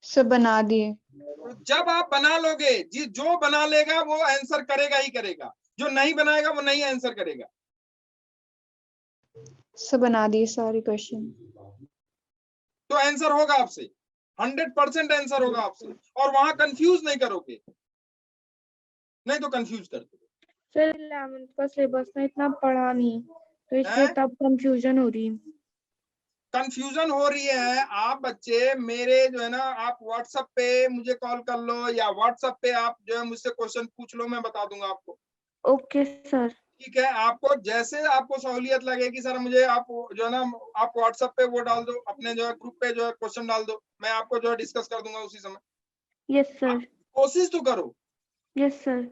सब बना दिए। तो जब आप बना लोगे, जो बना लेगा वो आंसर करेगा ही करेगा, जो नहीं बनाएगा वो नहीं आंसर करेगा। सब बना दिए सारे क्वेश्चन। तो आंसर होगा आपसे, 100% आंसर होगा आपसे, और वहां कंफ्यूज नहीं करोगे, नहीं तो कंफ्यूज कर दोगे। सर 11th का सिलेबस में इतना पढ़ा नहीं, तो इसलिए हैं? तब कंफ्यूजन हो रही है। कंफ्यूजन हो रही है आप बच्चे, मेरे जो है ना, आप व्हाट्सएप पे मुझे कॉल कर लो, या व्हाट्सएप पे आप जो है मुझसे क्वेश्चन पूछ लो, मैं बता दूंगा आपको। Okay sir. ठीक है, आपको जैसे आपको सहूलियत लगेगी सर, मुझे आप जो है ना, आप व्हाट्सएप पे वो डाल दो, अपने जो है ग्रुप पे जो है क्वेश्चन डाल दो, मैं आपको जो है डिस्कस कर दूंगा उसी समय। Yes sir. कोशिश तो करो, यस सर।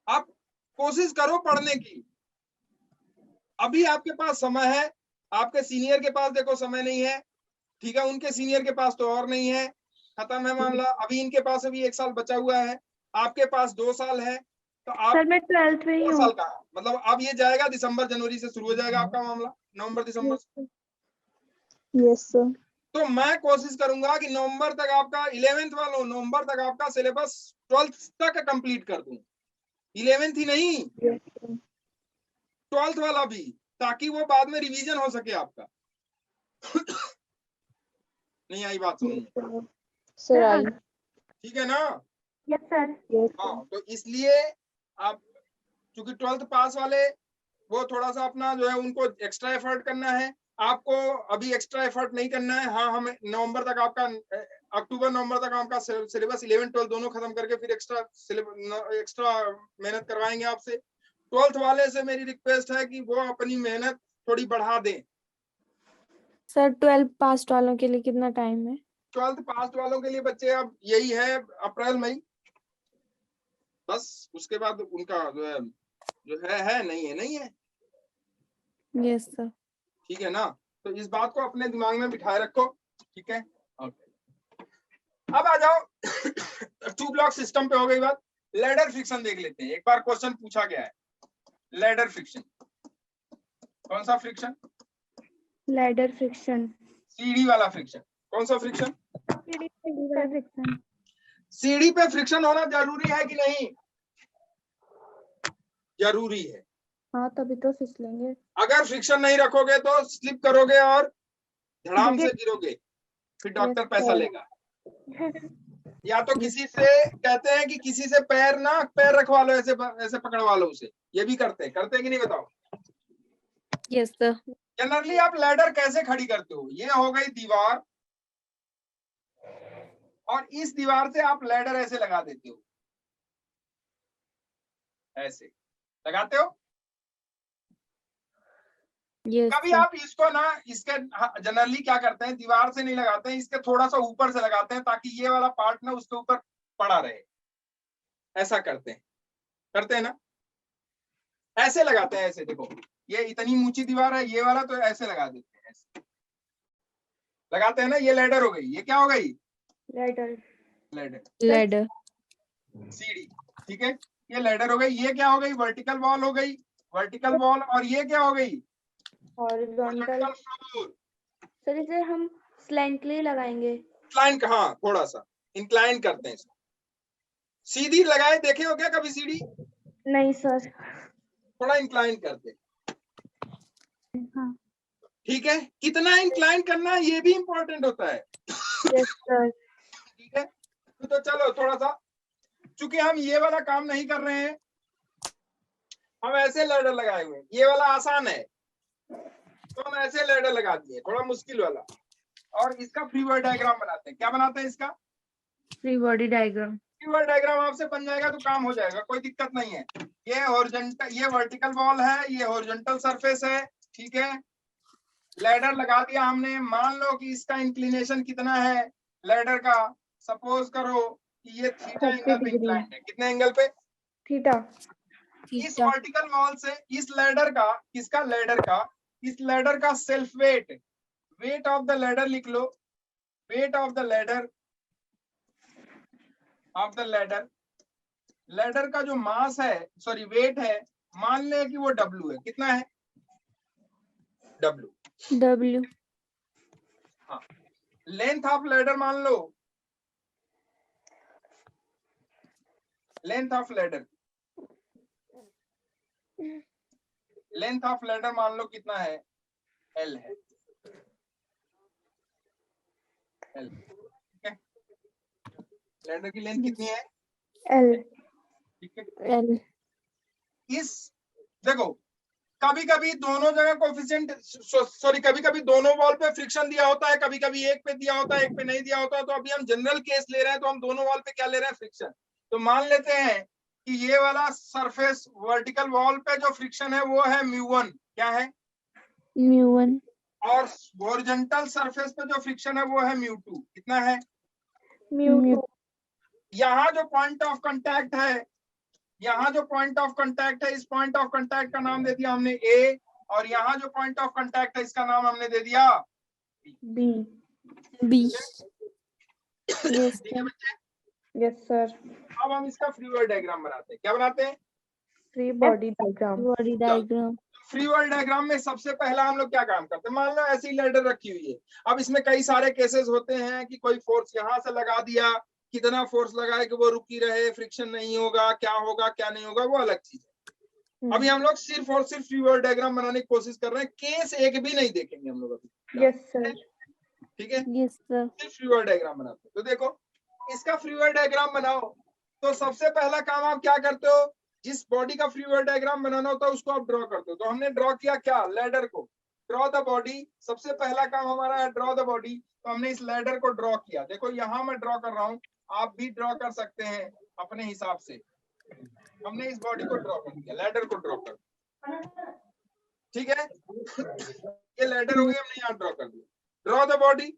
आप कोशिश करो पढ़ने की। अभी आपके पास समय है, आपके सीनियर के पास देखो समय नहीं है, ठीक है, उनके सीनियर के पास तो और नहीं है, खत्म है मामला। अभी इनके पास अभी 1 साल बचा हुआ है, आपके पास 2 साल है, तो आप सर मैं 12th में ही 2 हूँ। साल का मतलब अब ये जाएगा दिसंबर जनवरी से शुरू हो जाएगा आपका मामला, नवंबर दिसंबर से। Yes sir. तो मैं कोशिश करूंगा कि नवंबर तक आपका 11th वालों, नवंबर तक आपका सिलेबस 12th तक कंप्लीट कर दूं, 11th ही नहीं 12th वाला भी, ताकि वो बाद में रिवीजन हो सके आपका। नहीं आई बात समझ? Sir I. ठीक है ना? Yes sir. हाँ, तो इसलिए आप चूंकि 12th पास वाले वो थोड़ा सा अपना जो है उनको एक्स्ट्रा एफर्ट करना है, आपको अभी एक्स्ट्रा एफर्ट नहीं करना है। हाँ, हमें नवंबर तक आपका, अक्टूबर नवंबर तक आपका सिलेबस 11 12 दोनों खत्म करके फिर एक्स्ट्रा मेहनत करवाएंगे आपसे। 12th वाले से मेरी रिक्वेस्ट है कि वो अपनी मेहनत थोड़ी बढ़ा दें। सर 12 पास वालों के लिए कितना टाइम है? 12th पास वालों के लिए बच्चे अब यही है, अप्रैल मई, बस उसके बाद उनका जो है नहीं है, नहीं है। Yes sir. ठीक है ना? तो इस बात को अपने दिमाग में बिठाए रखो। ठीक है, ओके। अब आ जाओ 2 ब्लॉक सिस्टम पे हो गई बात। लैडर फ्रिक्शन देख लेते हैं, एक बार क्वेश्चन पूछा गया है, लैडर फ्रिक्शन। कौन सा फ्रिक्शन? Ladder friction. सीढ़ी वाला फ्रिक्शन। कौन सा फ्रिक्शन? फ्रिक्शन। सीढ़ी पे फ्रिक्शन होना जरूरी है कि नहीं? जरूरी है। हाँ तभी तो फिसलेंगे। अगर फ्रिक्शन नहीं रखोगे तो स्लिप करोगे और धड़ाम से गिरोगे, फिर डॉक्टर पैसा लेगा। या तो किसी से कहते हैं कि किसी से पैर रखवा लो, ऐसे पकड़वा लो उसे, ये भी करते हैं कि नहीं बताओ? Yes sir. जनरली आप लैडर कैसे खड़ी करते हो? ये हो गई दीवार, और इस दीवार से आप लैडर ऐसे लगा देते हो, ऐसे लगाते हो। यस कभी सर। आप इसको ना, इसके जनरली क्या करते हैं, दीवार से नहीं लगाते हैं, इसके थोड़ा सा ऊपर से लगाते हैं, ताकि ये वाला पार्ट ना उसके ऊपर पड़ा रहे। ऐसा करते हैं ना? ऐसे लगाते हैं, ऐसे देखो ये इतनी ऊंची दीवार है ये वाला, तो ऐसे लगा देते हैं, ऐसे लगाते हैं ना। ये लैडर हो गई, ये क्या हो गई? लैडर। लैडर लैडर, सीढ़ी, ठीक है। ये लैडर हो गई। ये क्या हो गई? वर्टिकल वॉल हो गई, वर्टिकल वॉल। और ये क्या हो गई? हॉरिजॉन्टल। Horizontal floor. सर इसे हम स्लैंटली लगाएंगे। इंक्लाइन, हाँ थोड़ा सा इंक्लाइन करते हैं इसको। सीधी लगाए देखे हो क्या कभी सीढ़ी? नहीं सर। थोड़ा इंक्लाइन करते, हाँ। ठीक है। कितना इंक्लाइन करना है ये भी इंपॉर्टेंट होता है, यस सर। ठीक है। तो चलो थोड़ा सा, चूंकि हम ये वाला काम नहीं कर रहे हैं, हम ऐसे लैडर लगाए हुए हैं। ये वाला आसान है तो हम ऐसे लैडर लगा दिए, थोड़ा मुश्किल वाला। और इसका फ्री बॉडी डायग्राम बनाते हैं। क्या बनाते हैं इसका? Free body diagram. Free body diagram आपसे बन जाएगा तो काम हो जाएगा, कोई दिक्कत नहीं है। ये हॉरिजॉन्टल, ये वर्टिकल वॉल है, ये हॉरिजॉन्टल सरफेस है, ठीक है। लैडर लगा दिया हमने। मान लो कि इसका इंक्लिनेशन कितना है लैडर का? सपोज करो कि ये थीटा 30 एंगल पे डिग्री। इंक्लाइंड है। कितने एंगल पे? थीटा। इस वर्टिकल वॉल से इस लैडर का, किसका? लैडर का। इस लैडर का self weight, weight of the ladder लिख लो। Weight of the ladder, of the ladder, ladder का जो मास है, सॉरी वेट है, मान ले कि वो W है। कितना है? W। W। हाँ। लेंथ ऑफ लैडर मान लो, length of ladder, length of ladder मान लो कितना है? L है, L, ठीक है। लैडर की लेंथ कितनी है? L। ठीक है। L। इस देखो, कभी कभी दोनों जगह कोफिशिएंट, सॉरी कभी कभी दोनों वॉल पे फ्रिक्शन दिया होता है, कभी कभी एक पे दिया होता है, एक पे नहीं दिया होता है। तो अभी हम जनरल केस ले रहे हैं, तो हम दोनों वॉल पे क्या ले रहे हैं? फ्रिक्शन। तो मान लेते हैं कि ये वाला सरफेस वर्टिकल वॉल पे जो फ्रिक्शन है वो है μ1। क्या है? μ1। और हॉरिजॉन्टल सरफेस पे जो फ्रिक्शन है वो है μ2। कितना है? μ2। यहाँ जो पॉइंट ऑफ कांटेक्ट है, यहाँ जो पॉइंट ऑफ कांटेक्ट है, इस पॉइंट ऑफ कांटेक्ट का नाम दे दिया हमने ए। और यहाँ जो पॉइंट ऑफ कांटेक्ट है इसका नाम हमने दे दिया B। बी। यस ठीक है बच्चे। Yes sir. अब हम इसका फ्री बॉडी डायग्राम बनाते हैं। क्या बनाते हैं? Free body diagram. Body diagram. Free body diagram में सबसे पहला हम लोग क्या काम करते हैं? मान लो ऐसी लैडर रखी हुई है। अब इसमें कई सारे केसेस होते हैं कि कोई फोर्स यहाँ से लगा दिया, कितना फोर्स लगाए कि वो रुकी रहे, फ्रिक्शन नहीं होगा, क्या होगा क्या नहीं होगा, वो अलग चीज है। अभी हम लोग सिर्फ और सिर्फ फ्री बॉडी डायग्राम बनाने की कोशिश कर रहे हैं। केस एक भी नहीं देखेंगे हम लोग अभी। Yes sir. ठीक है, यस सर। सिर्फ फ्री बॉडी डायग्राम बनाते हैं। तो देखो, इसका फ्री बॉडी डायग्राम बनाओ तो सबसे पहला काम आप क्या करते हो? जिस बॉडी का फ्री बॉडी डायग्राम बनाना होता है उसको आप ड्रॉ करते हो। तो हमने ड्रॉ किया क्या? लैडर को। ड्रॉ द बॉडी, सबसे पहला काम हमारा है ड्रॉ द बॉडी। तो हमने इस लैडर को ड्रॉ किया। देखो यहाँ मैं ड्रॉ कर रहा हूँ, आप भी ड्रॉ कर सकते हैं अपने हिसाब से। हमने इस बॉडी को ड्रॉ कर दिया, लैडर को ड्रॉ कर, ठीक है। ये लैडर हो गई, हमने यहाँ ड्रॉ कर दिया। Draw the body.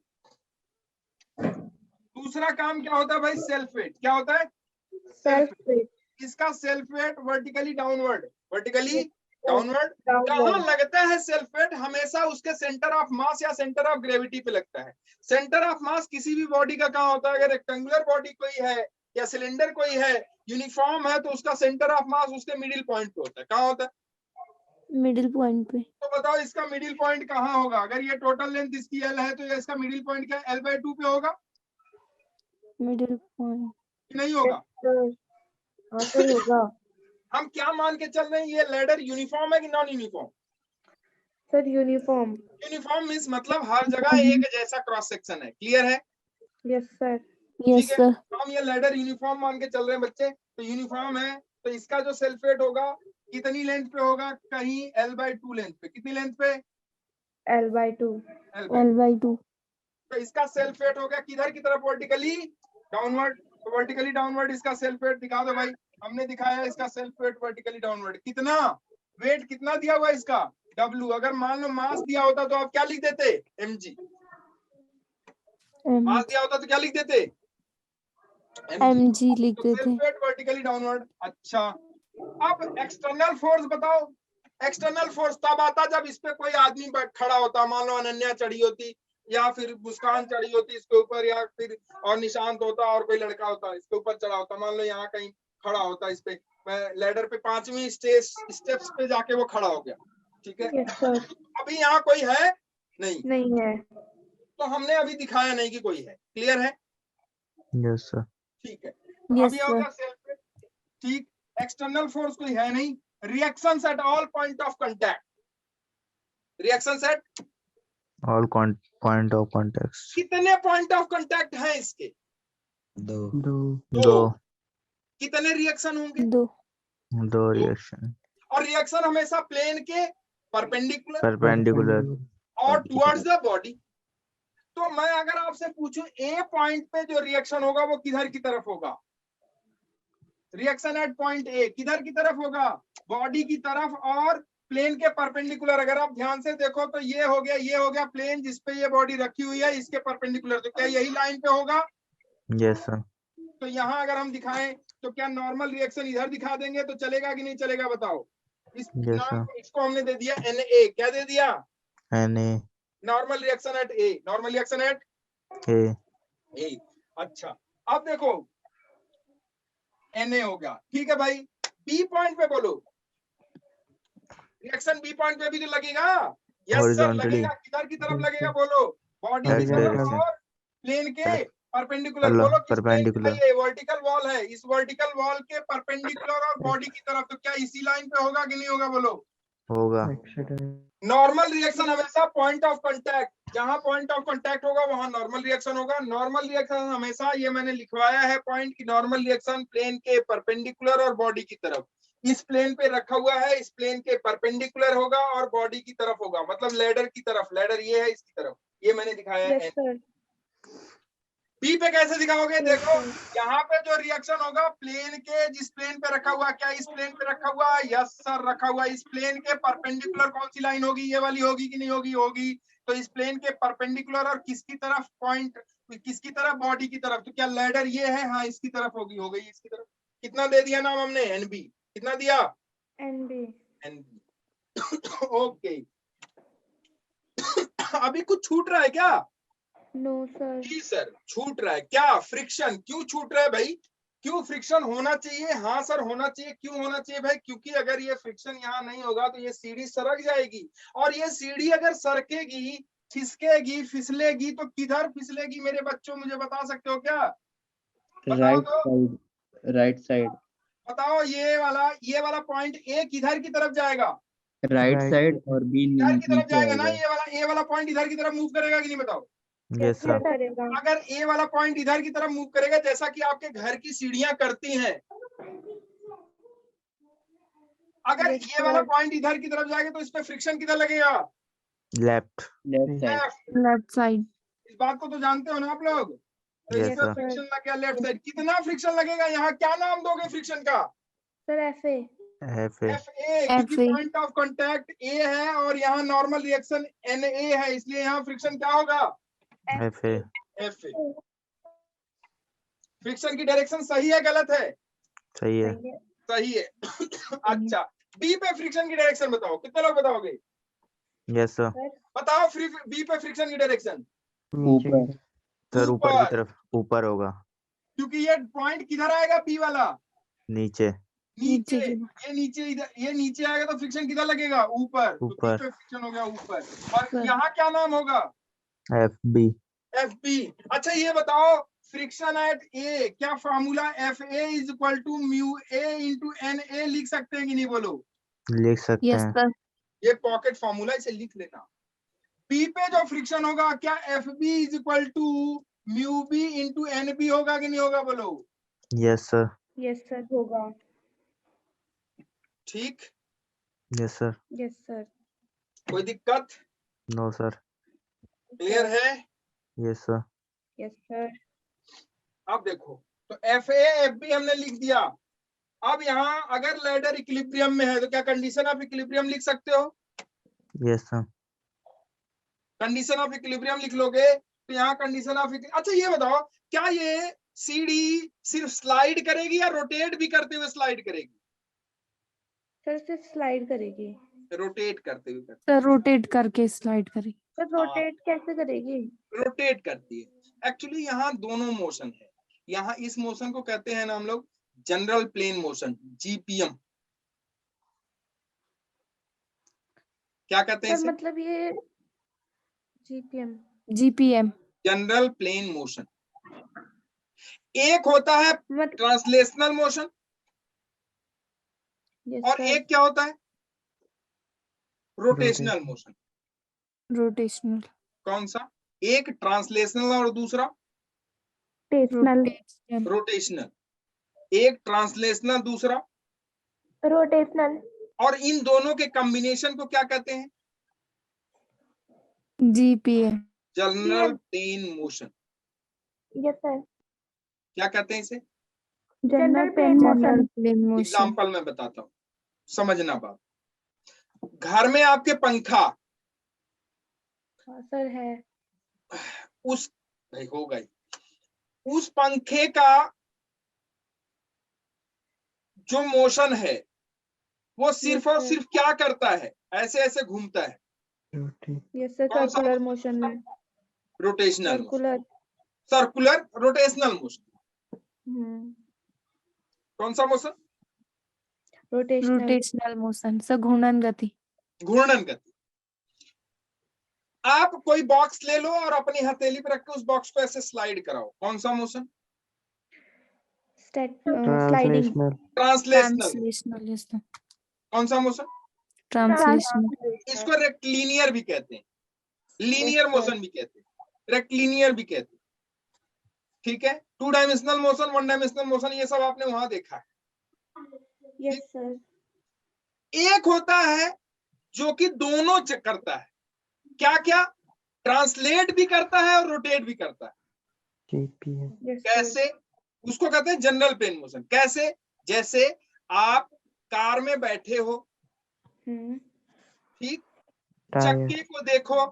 दूसरा काम क्या होता है भाई? Self weight. क्या होता है? Self weight. इसका self weight vertically downward, vertically downward. Downward। कहाँ लगता है सेल्फ वेट? हमेशा उसके सेंटर ऑफ मास या सेंटर ऑफ ग्रेविटी पे लगता है। सेंटर ऑफ मास किसी भी बॉडी का कहाँ होता है? अगर रेक्टेंगुलर बॉडी कोई है या सिलेंडर कोई है, यूनिफॉर्म है, तो उसका सेंटर ऑफ मास उसके मिडिल पॉइंट पे होता है। कहाँ होता है? मिडिल पॉइंट पे। तो बताओ इसका मिडिल पॉइंट कहाँ होगा? अगर ये टोटल लेंथ इसकी L है तो इसका मिडिल पॉइंट क्या? L/2 पे होगा, मिडिल पॉइंट नहीं होगा? सर होगा। हम क्या मान के चल रहे हैं? ये लैडर यूनिफॉर्म है कि non uniform? Sir uniform. Uniform means मतलब हर जगह एक जैसा क्रॉस सेक्शन है। क्लियर है? Yes sir. ठीक है, तो हम ये लैडर यूनिफॉर्म मान के चल रहे हैं बच्चे। तो यूनिफॉर्म है तो इसका जो सेल्फ वेट होगा कितनी लेंथ पे होगा? कहीं L/2 लेंथ पे। कितनी लेंथ पे? L/2। L/2। तो इसका सेल्फ वेट हो गया किधर की तरफ? Vertically downward. तो वर्टिकली डाउनवर्ड इसका सेल्फ वेट दिखा दो भाई। हमने दिखाया इसका सेल्फ वेट वर्टिकली डाउनवर्ड। कितना वेट, कितना दिया हुआ इसका? W। अगर मान लो मास दिया होता तो आप क्या लिख देते? mg। मास दिया होता तो क्या लिख देते? mg लिख तो देते। Self weight vertically downward. अच्छा, अब एक्सटर्नल फोर्स बताओ। एक्सटर्नल फोर्स तब आता जब इस पे कोई आदमी खड़ा होता, मान लो अनन्या चढ़ी होती या फिर मुस्कान चढ़ी होती इसके ऊपर, या फिर और निशांत होता और कोई लड़का होता इसके ऊपर चढ़ा होता, मान लो यहाँ कहीं खड़ा होता इस पे, लैडर पे 5वीं स्टेप्स पे जाके वो खड़ा हो गया, ठीक है। Yes sir. अभी यहाँ कोई है नहीं, नहीं है। तो हमने अभी दिखाया नहीं कि कोई है, क्लियर है? Yes sir. ठीक है, यस अभी हो सर। गया सेल्फ। ठीक, एक्सटर्नल फोर्स कोई है नहीं। Reactions at all point of contact, reactions at all point of contact. कितने पॉइंट ऑफ कांटेक्ट हैं इसके? दो। दो। कितने रिएक्शन होंगे? दो रिएक्शन। और रिएक्शन हमेशा प्लेन के परपेंडिकुलर परपेंडिकुलर और टुवर्ड्स द बॉडी। तो मैं अगर आपसे पूछूं ए पॉइंट पे जो रिएक्शन होगा वो किधर की तरफ होगा? रिएक्शन एट पॉइंट ए किधर की तरफ होगा? बॉडी की तरफ और प्लेन के परपेंडिकुलर। अगर आप ध्यान से देखो तो ये हो गया प्लेन जिसपे ये बॉडी रखी हुई है, इसके परपेंडिकुलर। तो क्या यही लाइन पे होगा? Yes sir. तो यहाँ अगर हम दिखाएं तो क्या नॉर्मल रिएक्शन इधर दिखा देंगे तो चलेगा कि नहीं चलेगा बताओ? इसको हमने दे दिया Na। क्या दे दिया? Na। Normal reaction at A, normal reaction at A. अच्छा, अब देखो Na हो गया, ठीक है भाई। बी पॉइंट पे बोलो, रिएक्शन बी पॉइंट पे भी तो लगेगा। यस सर लगेगा। किधर की तरफ लगेगा बोलो? बॉडी की तरफ और प्लेन के परपेंडिकुलर। बोलो किस प्लेन पे? ये वर्टिकल वॉल है, इस वर्टिकल वॉल के परपेंडिकुलर और बॉडी की तरफ। तो क्या इसी लाइन पे होगा कि नहीं होगा बोलो? होगा। नॉर्मल रिएक्शन हमेशा पॉइंट ऑफ कांटेक्ट, जहां पॉइंट ऑफ कांटेक्ट होगा वहां नॉर्मल रिएक्शन होगा। नॉर्मल रिएक्शन हमेशा, ये मैंने लिखवाया है पॉइंट की, नॉर्मल रिएक्शन प्लेन के परपेंडिकुलर और बॉडी की तरफ। इस प्लेन पे रखा हुआ है, इस प्लेन के परपेंडिकुलर होगा और बॉडी की तरफ होगा, मतलब लैडर की तरफ। लैडर ये है, इसकी तरफ, ये मैंने दिखाया है। Yes sir. बी पे कैसे दिखाओगे? देखो यहाँ पे जो रिएक्शन होगा प्लेन के, जिस प्लेन पे रखा हुआ, क्या इस प्लेन पे रखा हुआ? यस सर रखा हुआ। इस प्लेन के परपेंडिकुलर कौन सी लाइन होगी? ये वाली होगी कि नहीं होगी? होगी। तो इस प्लेन के परपेंडिकुलर और किसकी तरफ पॉइंट, किसकी तरफ? बॉडी की तरफ। तो क्या लैडर ये है? हाँ इसकी तरफ होगी, हो गई इसकी तरफ। कितना दे दिया नाम हमने? एनबी। कितना दिया? एनबी। एनबी। ओके। अभी कुछ छूट रहा है क्या? No sir. जी सर छूट रहा है। क्या? फ्रिक्शन। क्यों छूट रहा है भाई? क्यों? फ्रिक्शन होना चाहिए। हाँ सर होना चाहिए। क्यों होना चाहिए भाई? क्योंकि अगर ये फ्रिक्शन यहाँ नहीं होगा तो ये सीढ़ी सरक जाएगी, और ये सीढ़ी अगर सरकेगी, खिसकेगी, फिसलेगी तो किधर फिसलेगी मेरे बच्चों? मुझे बता सकते हो क्या? Right side. Right side. बताओ ये वाला पॉइंट ए किधर की तरफ जाएगा? Right side. और बी इधर की तरफ नीचे जाएगा ना। आएगा। ये वाला पॉइंट इधर की तरफ मूव करेगा कि नहीं बताओ? Yes sir. करेगा। अगर ए वाला पॉइंट इधर की तरफ मूव करेगा, जैसा कि आपके घर की सीढ़ियां करती हैं, अगर ये वाला पॉइंट इधर की तरफ जाएगा तो इस पे फ्रिक्शन किधर लगेगा? Left. Left side. Left side. इस बात को तो जानते हो ना आप लोग? तो Yes, इस पे sir. फ्रिक्शन लग गया लेफ्ट साइड। कितना फ्रिक्शन लगेगा यहाँ? क्या नाम दोगे फ्रिक्शन का? Sir FA. FA। FA, क्योंकि पॉइंट ऑफ कांटेक्ट ए है और यहाँ नॉर्मल रिएक्शन Na है, इसलिए यहाँ फ्रिक्शन क्या होगा? FA। FA। फ्रिक्शन की डायरेक्शन सही है गलत है? सही है। सही है। अच्छा, बी पे फ्रिक्शन की डायरेक्शन बताओ। कितने लोग बताओगे? Yes sir. बताओ बी पे फ्रिक्शन की डायरेक्शन। ऊपर। सर ऊपर की तरफ, ऊपर होगा। क्योंकि ये पॉइंट किधर आएगा? बी वाला नीचे। नीचे। ये नीचे, इधर ये नीचे आएगा तो फ्रिक्शन किधर लगेगा? ऊपर। तो बी ऊपर। पे फ्रिक्शन हो गया ऊपर। और यहाँ क्या नाम होगा? FB। FB। अच्छा ये बताओ, फ्रिक्शन एट ए, क्या formula FA is equal to mu A into NA लिख सकते हैं कि नहीं बोलो? लिख सकते यस हैं। सर। ये पॉकेट फार्मूला, इसे लिख लेना। पी पे जो फ्रिक्शन होगा, क्या FB is equal to mu B into NB होगा कि नहीं होगा बोलो? Yes sir. यस सर होगा। ठीक। Yes sir. Yes sir. कोई दिक्कत? No sir. क्लियर है? Yes sir. Yes sir. अब देखो, तो FA FB हमने लिख दिया। अब यहाँ अगर लैडर इक्विलिब्रियम में है तो क्या कंडीशन ऑफ इक्विलिब्रियम लिख सकते हो? Yes sir. Condition of equilibrium लिख लोगे तो यहाँ कंडीशन ऑफ। अच्छा ये बताओ, क्या ये सीढ़ी सिर्फ स्लाइड करेगी या रोटेट भी करते हुए स्लाइड करेगी? सर से स्लाइड करेगी। रोटेट करते हुए करती सर रोटेट करके स्लाइड करें। सर रोटेट कैसे करेगी? है, रोटेट करती है। एक्चुअली यहाँ दोनों मोशन है। यहाँ इस मोशन को कहते हैं ना हम लोग जनरल प्लेन मोशन, जीपीएम। क्या कहते हैं सर इसे? मतलब ये जीपीएम। General plane motion. एक होता है मतलब ट्रांसलेशनल मोशन यस और सर। एक क्या होता है? Rotational motion. रोटेशनल। कौन सा? एक ट्रांसलेशनल और दूसरा रोटेशनल। रोटेशनल। एक ट्रांसलेशनल, दूसरा रोटेशनल। और इन दोनों के कॉम्बिनेशन को क्या कहते हैं? GPM. General plane motion. Yes sir. क्या कहते हैं इसे? General plane general motion. Plane motion. Example मैं बताता हूँ, समझना बात। घर में आपके पंखा हाँ सर है। उस भाई हो गई, उस पंखे का जो मोशन है वो सिर्फ और सिर्फ क्या करता है? ऐसे ऐसे घूमता है। Yes sir. कौन सा? सर्कुलर मोशन में। Rotational. Circular. Circular rotational motion. कौन सा motion? Rotational. Rotational motion. Sir घूर्णन गति। घूर्णन गति। आप कोई बॉक्स ले लो और अपनी हथेली पे रख के उस बॉक्स को ऐसे स्लाइड कराओ। कौन सा motion? Sliding. Translational. Translational. Yes sir. कौन सा मोशन? ट्रांसलेशनल। इसको रेक्टिलिनियर भी कहते हैं, लीनियर Yes, sir. मोशन भी कहते हैं, रेक्टिलिनियर भी कहते हैं। ठीक है, 2 डायमेंशनल मोशन, 1 डायमेंशनल मोशन, ये सब आपने वहां देखा है। Yes sir. एक होता है जो कि दोनों करता है। क्या क्या? ट्रांसलेट भी करता है और रोटेट भी करता है। यस कैसे? उसको कहते हैं जनरल प्लेन मोशन। कैसे? जैसे आप कार में बैठे हो, ठीक, चक्के को देखो,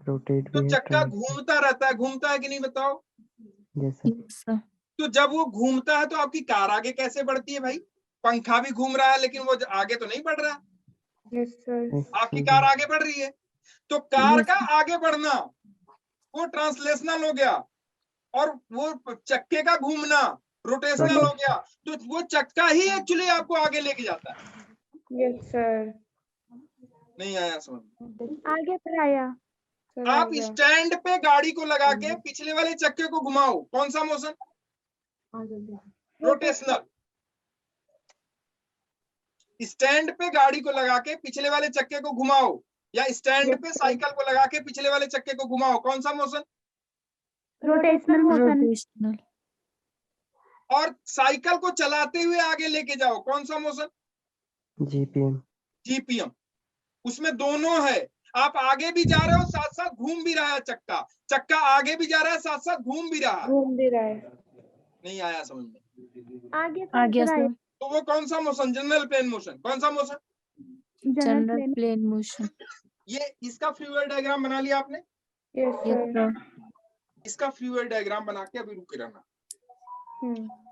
तो चक्का घूमता रहता है। घूमता है कि नहीं बताओ? Yes sir. तो जब वो घूमता है तो आपकी कार आगे कैसे बढ़ती है भाई? पंखा भी घूम रहा है लेकिन वो आगे तो नहीं बढ़ रहा। Yes sir. आपकी कार आगे बढ़ रही है। तो कार का आगे बढ़ना वो ट्रांसलेशनल हो गया और वो चक्के का घूमना रोटेशनल हो गया। तो वो चक्का ही एक्चुअली आपको आगे लेके जाता है। Yes sir. नहीं आया समझ? आगे पर आया सर। आप स्टैंड पे गाड़ी को लगा के पिछले वाले चक्के को घुमाओ। कौन सा मोशन? रोटेशनल। स्टैंड पे गाड़ी को लगा के पिछले वाले चक्के को घुमाओ, या स्टैंड पे साइकिल को लगा के पिछले वाले चक्के को घुमाओ। कौन सा मोशन? Rotational motion. रोटेशनल। और साइकिल को चलाते हुए आगे लेके जाओ। कौन सा मोशन? जीपीएम। जीपीएम। उसमें दोनों है। आप आगे भी जा रहे हो, साथ साथ घूम भी रहा है चक्का। चक्का आगे भी जा रहा है, साथ साथ घूम भी रहा है। घूम भी रहा है। नहीं आया समझ में? आगे सर। तो वो कौन सा मोशन? General plane motion. कौन सा मोशन? General plane motion. ये इसका फ्लूइड डायग्राम बना लिया आपने? Yes sir. इसका फ्लूइड डायग्राम बना के अभी रुके रहना।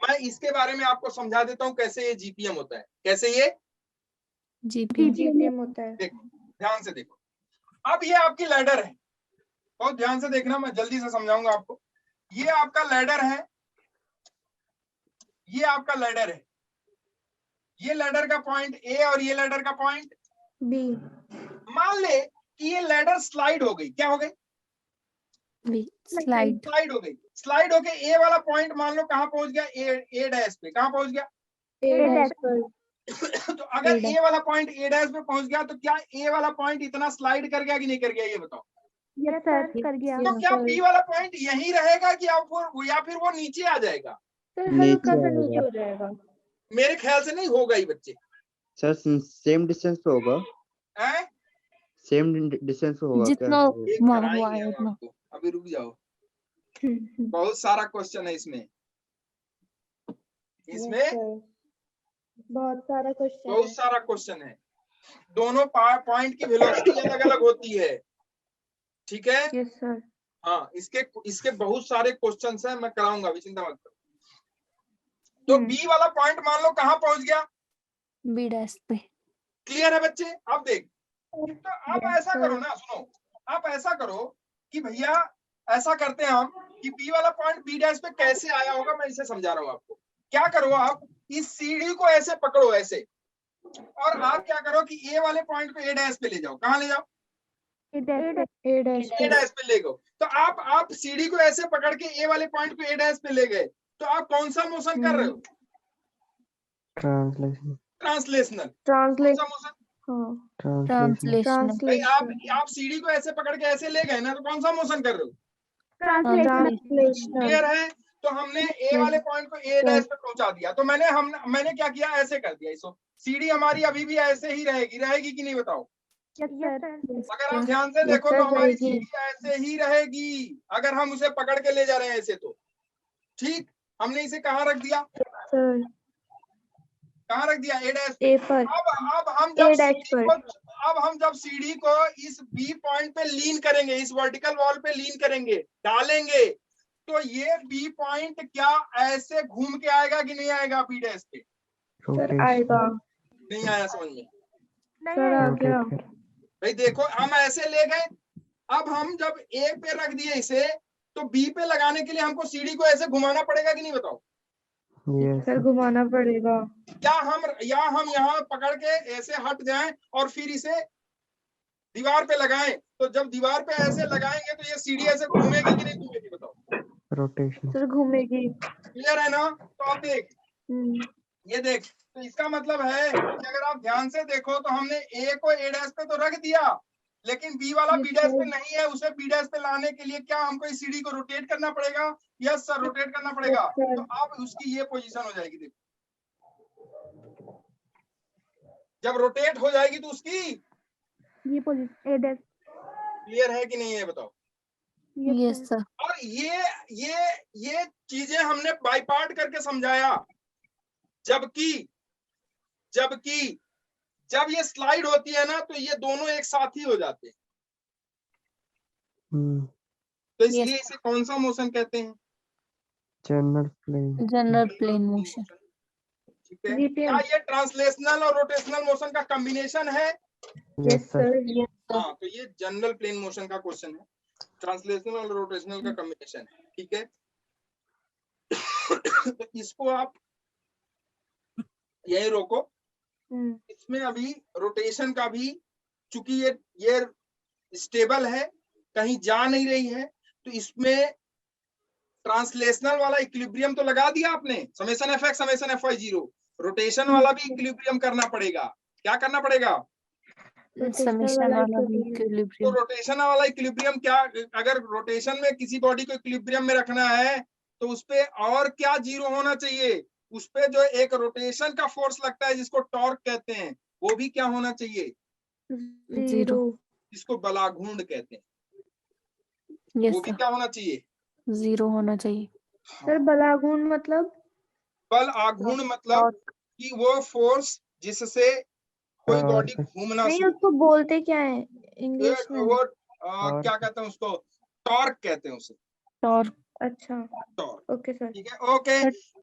मैं इसके बारे में आपको समझा देता हूँ कैसे ये जीपीएम होता है। कैसे ये जीपीएम होता है। देखो, ध्यान से देखो। अब ये आपकी लैडर है, बहुत ध्यान से देखना, मैं जल्दी से समझाऊंगा आपको। ये आपका लैडर है, ये आपका लैडर है। ये लैडर का पॉइंट ए और ये लैडर का पॉइंट बी। मान ले कि ये लैडर स्लाइड हो गई। क्या हो गई? स्लाइड हो गई। स्लाइड होके ए वाला पॉइंट मान लो कहां पहुंच गया? ए डैश पे। कहां पहुंच गया? ए डैश पर। तो अगर ए वाला पॉइंट ए डैश पे पहुंच गया तो क्या ए वाला पॉइंट इतना स्लाइड कर गया कि नहीं कर गया? ये बताओ। यस सर कर गया। तो क्या बी वाला पॉइंट यहीं रहेगा कि या फिर वो नीचे आ जाएगा? सर हल्का सा नीचे हो जाएगा। मेरे ख्याल से नहीं होगा ही बच्चे। सर सेम डिस्टेंस पे होगा। सेम डिस्टेंस पे होगा जितना क्या? हुआ है उतना। अभी रुक जाओ, बहुत सारा क्वेश्चन है इसमें। बहुत सारा क्वेश्चन है। दोनों पॉइंट की वेलोसिटी अलग अलग होती है। ठीक है? Yes sir. हाँ, इसके बहुत सारे क्वेश्चंस हैं, मैं कराऊंगा, अभी चिंता मत करो। तो बी वाला पॉइंट मान लो कहां पहुंच गया? बी डैश पे। क्लियर है बच्चे? अब देख, तो आप ऐसा करो ना, सुनो, आप ऐसा करो कि भैया ऐसा करते हैं हम कि बी वाला पॉइंट बी डैश पे कैसे आया होगा, मैं इसे समझा रहा हूँ आपको। क्या करो, आप इस सीढ़ी को ऐसे पकड़ो ऐसे, और आप क्या करो कि ए वाले पॉइंट को ए डैश पे ले जाओ। कहाँ ले जाओ? ए डैश ए डैश पे ले गो। तो आप सीढ़ी को ऐसे पकड़ के ए वाले पॉइंट को ए डैश पे ले गए, तो आप कौन सा मोशन कर रहे हो? ट्रांसलेशन। ट्रांसलेशनल। ट्रांसलेट कौन सा मोशन? ट्रांसलेशन। भाई आप सीढ़ी को ऐसे पकड़ के ऐसे ले गए ना, तो कौन सा मोशन कर रहे हो? ट्रांसलेशनल। क्लियर है? तो हमने ए वाले पॉइंट को ए डैश पे पहुंचा दिया, तो मैंने क्या किया, ऐसे कर दिया इसको। सीढ़ी हमारी अभी भी ऐसे ही रहेगी कि नहीं बताओ? अगर आप ध्यान से देखो तो हमारी सीढ़ी ऐसे ही रहेगी, अगर हम उसे पकड़ के ले जा रहे हैं ऐसे तो। ठीक, हमने इसे कहाँ रख दिया? कहाँ रख दिया? ए डैश पे। अब हम जब सीढ़ी को इस बी पॉइंट पे लीन करेंगे, इस वर्टिकल वॉल पे लीन करेंगे, डालेंगे, तो ये बी पॉइंट क्या ऐसे घूम के आएगा कि नहीं आएगा बी डैश पे? आएगा। नहीं आया समझ में? सर आ गया। भाई देखो, हम ऐसे ले गए, अब हम जब ए पे रख दिए इसे, तो बी पे लगाने के लिए हमको सीढ़ी को ऐसे घुमाना पड़ेगा कि नहीं बताओ? सर घुमाना पड़ेगा। क्या हम यहाँ पकड़ के ऐसे हट जाएं और फिर इसे दीवार पे लगाएं, तो जब दीवार पे ऐसे लगाएंगे तो ये सीढ़ी ऐसे घूमेगी कि नहीं घूमेगी बताओ? रोटेशन। सर घूमेगी। क्लियर है ना? तो आप देख, ये देख, तो इसका मतलब है कि अगर आप ध्यान से देखो तो हमने ए को ए डैश पे तो रख दिया, लेकिन बी वाला बी डैश पे नहीं है, उसे बी डैश पे लाने के लिए क्या हमको इस सीढ़ी को रोटेट करना पड़ेगा? यस सर, रोटेट करना पड़ेगा। तो अब उसकी ये पोजीशन हो जाएगी, देखो जब रोटेट हो जाएगी तो उसकी ये पोजीशन ए डैश। क्लियर है कि नहीं है बताओ? Yes sir. और ये चीजें हमने बाई पार्ट करके समझाया, जबकि जब ये स्लाइड होती है ना, तो ये दोनों एक साथ ही हो जाते हैं। तो इसलिए इसे कौन सा मोशन कहते हैं? General plane motion. ठीक है, क्या ये ट्रांसलेशनल और रोटेशनल मोशन का कॉम्बिनेशन है? Yes sir. हाँ, तो ये जनरल प्लेन मोशन का क्वेश्चन है, ट्रांसलेशनल और रोटेशनल का कॉम्बिनेशन है। ठीक है, तो इसको आप यही रोको। इसमें अभी रोटेशन का भी, चूंकि ये स्टेबल है, कहीं जा नहीं रही है, तो इसमें ट्रांसलेशनल वाला इक्विलिब्रियम तो लगा दिया आपने, summation F X summation F Y 0। Rotation वाला भी इक्विलिब्रियम करना पड़ेगा। क्या करना पड़ेगा? समेशन वाला भी तो इक्विलिब्रियम। रोटेशन वाला इक्विलिब्रियम क्या, अगर रोटेशन में किसी बॉडी को इक्विलिब्रियम में रखना है तो उसपे और क्या जीरो होना चाहिए? उसपे जो एक रोटेशन का फोर्स लगता है जिसको टॉर्क कहते हैं, वो भी क्या होना चाहिए? जीरो। जिसको बलाघूर्ण कहते हैं, यस वो भी सर। क्या होना चाहिए? जीरो होना चाहिए। सर बलाघूर्ण मतलब? बल आघूर्ण मतलब कि वो फोर्स जिससे कोई बॉडी घूमना नहीं, शुरू, उसको बोलते क्या है इंग्लिश में? वो क्या कहते हैं उसको? टॉर्क कहते हैं उसे। टॉर्क। अच्छा, टॉर्क। Okay sir. ठीक है, ओके।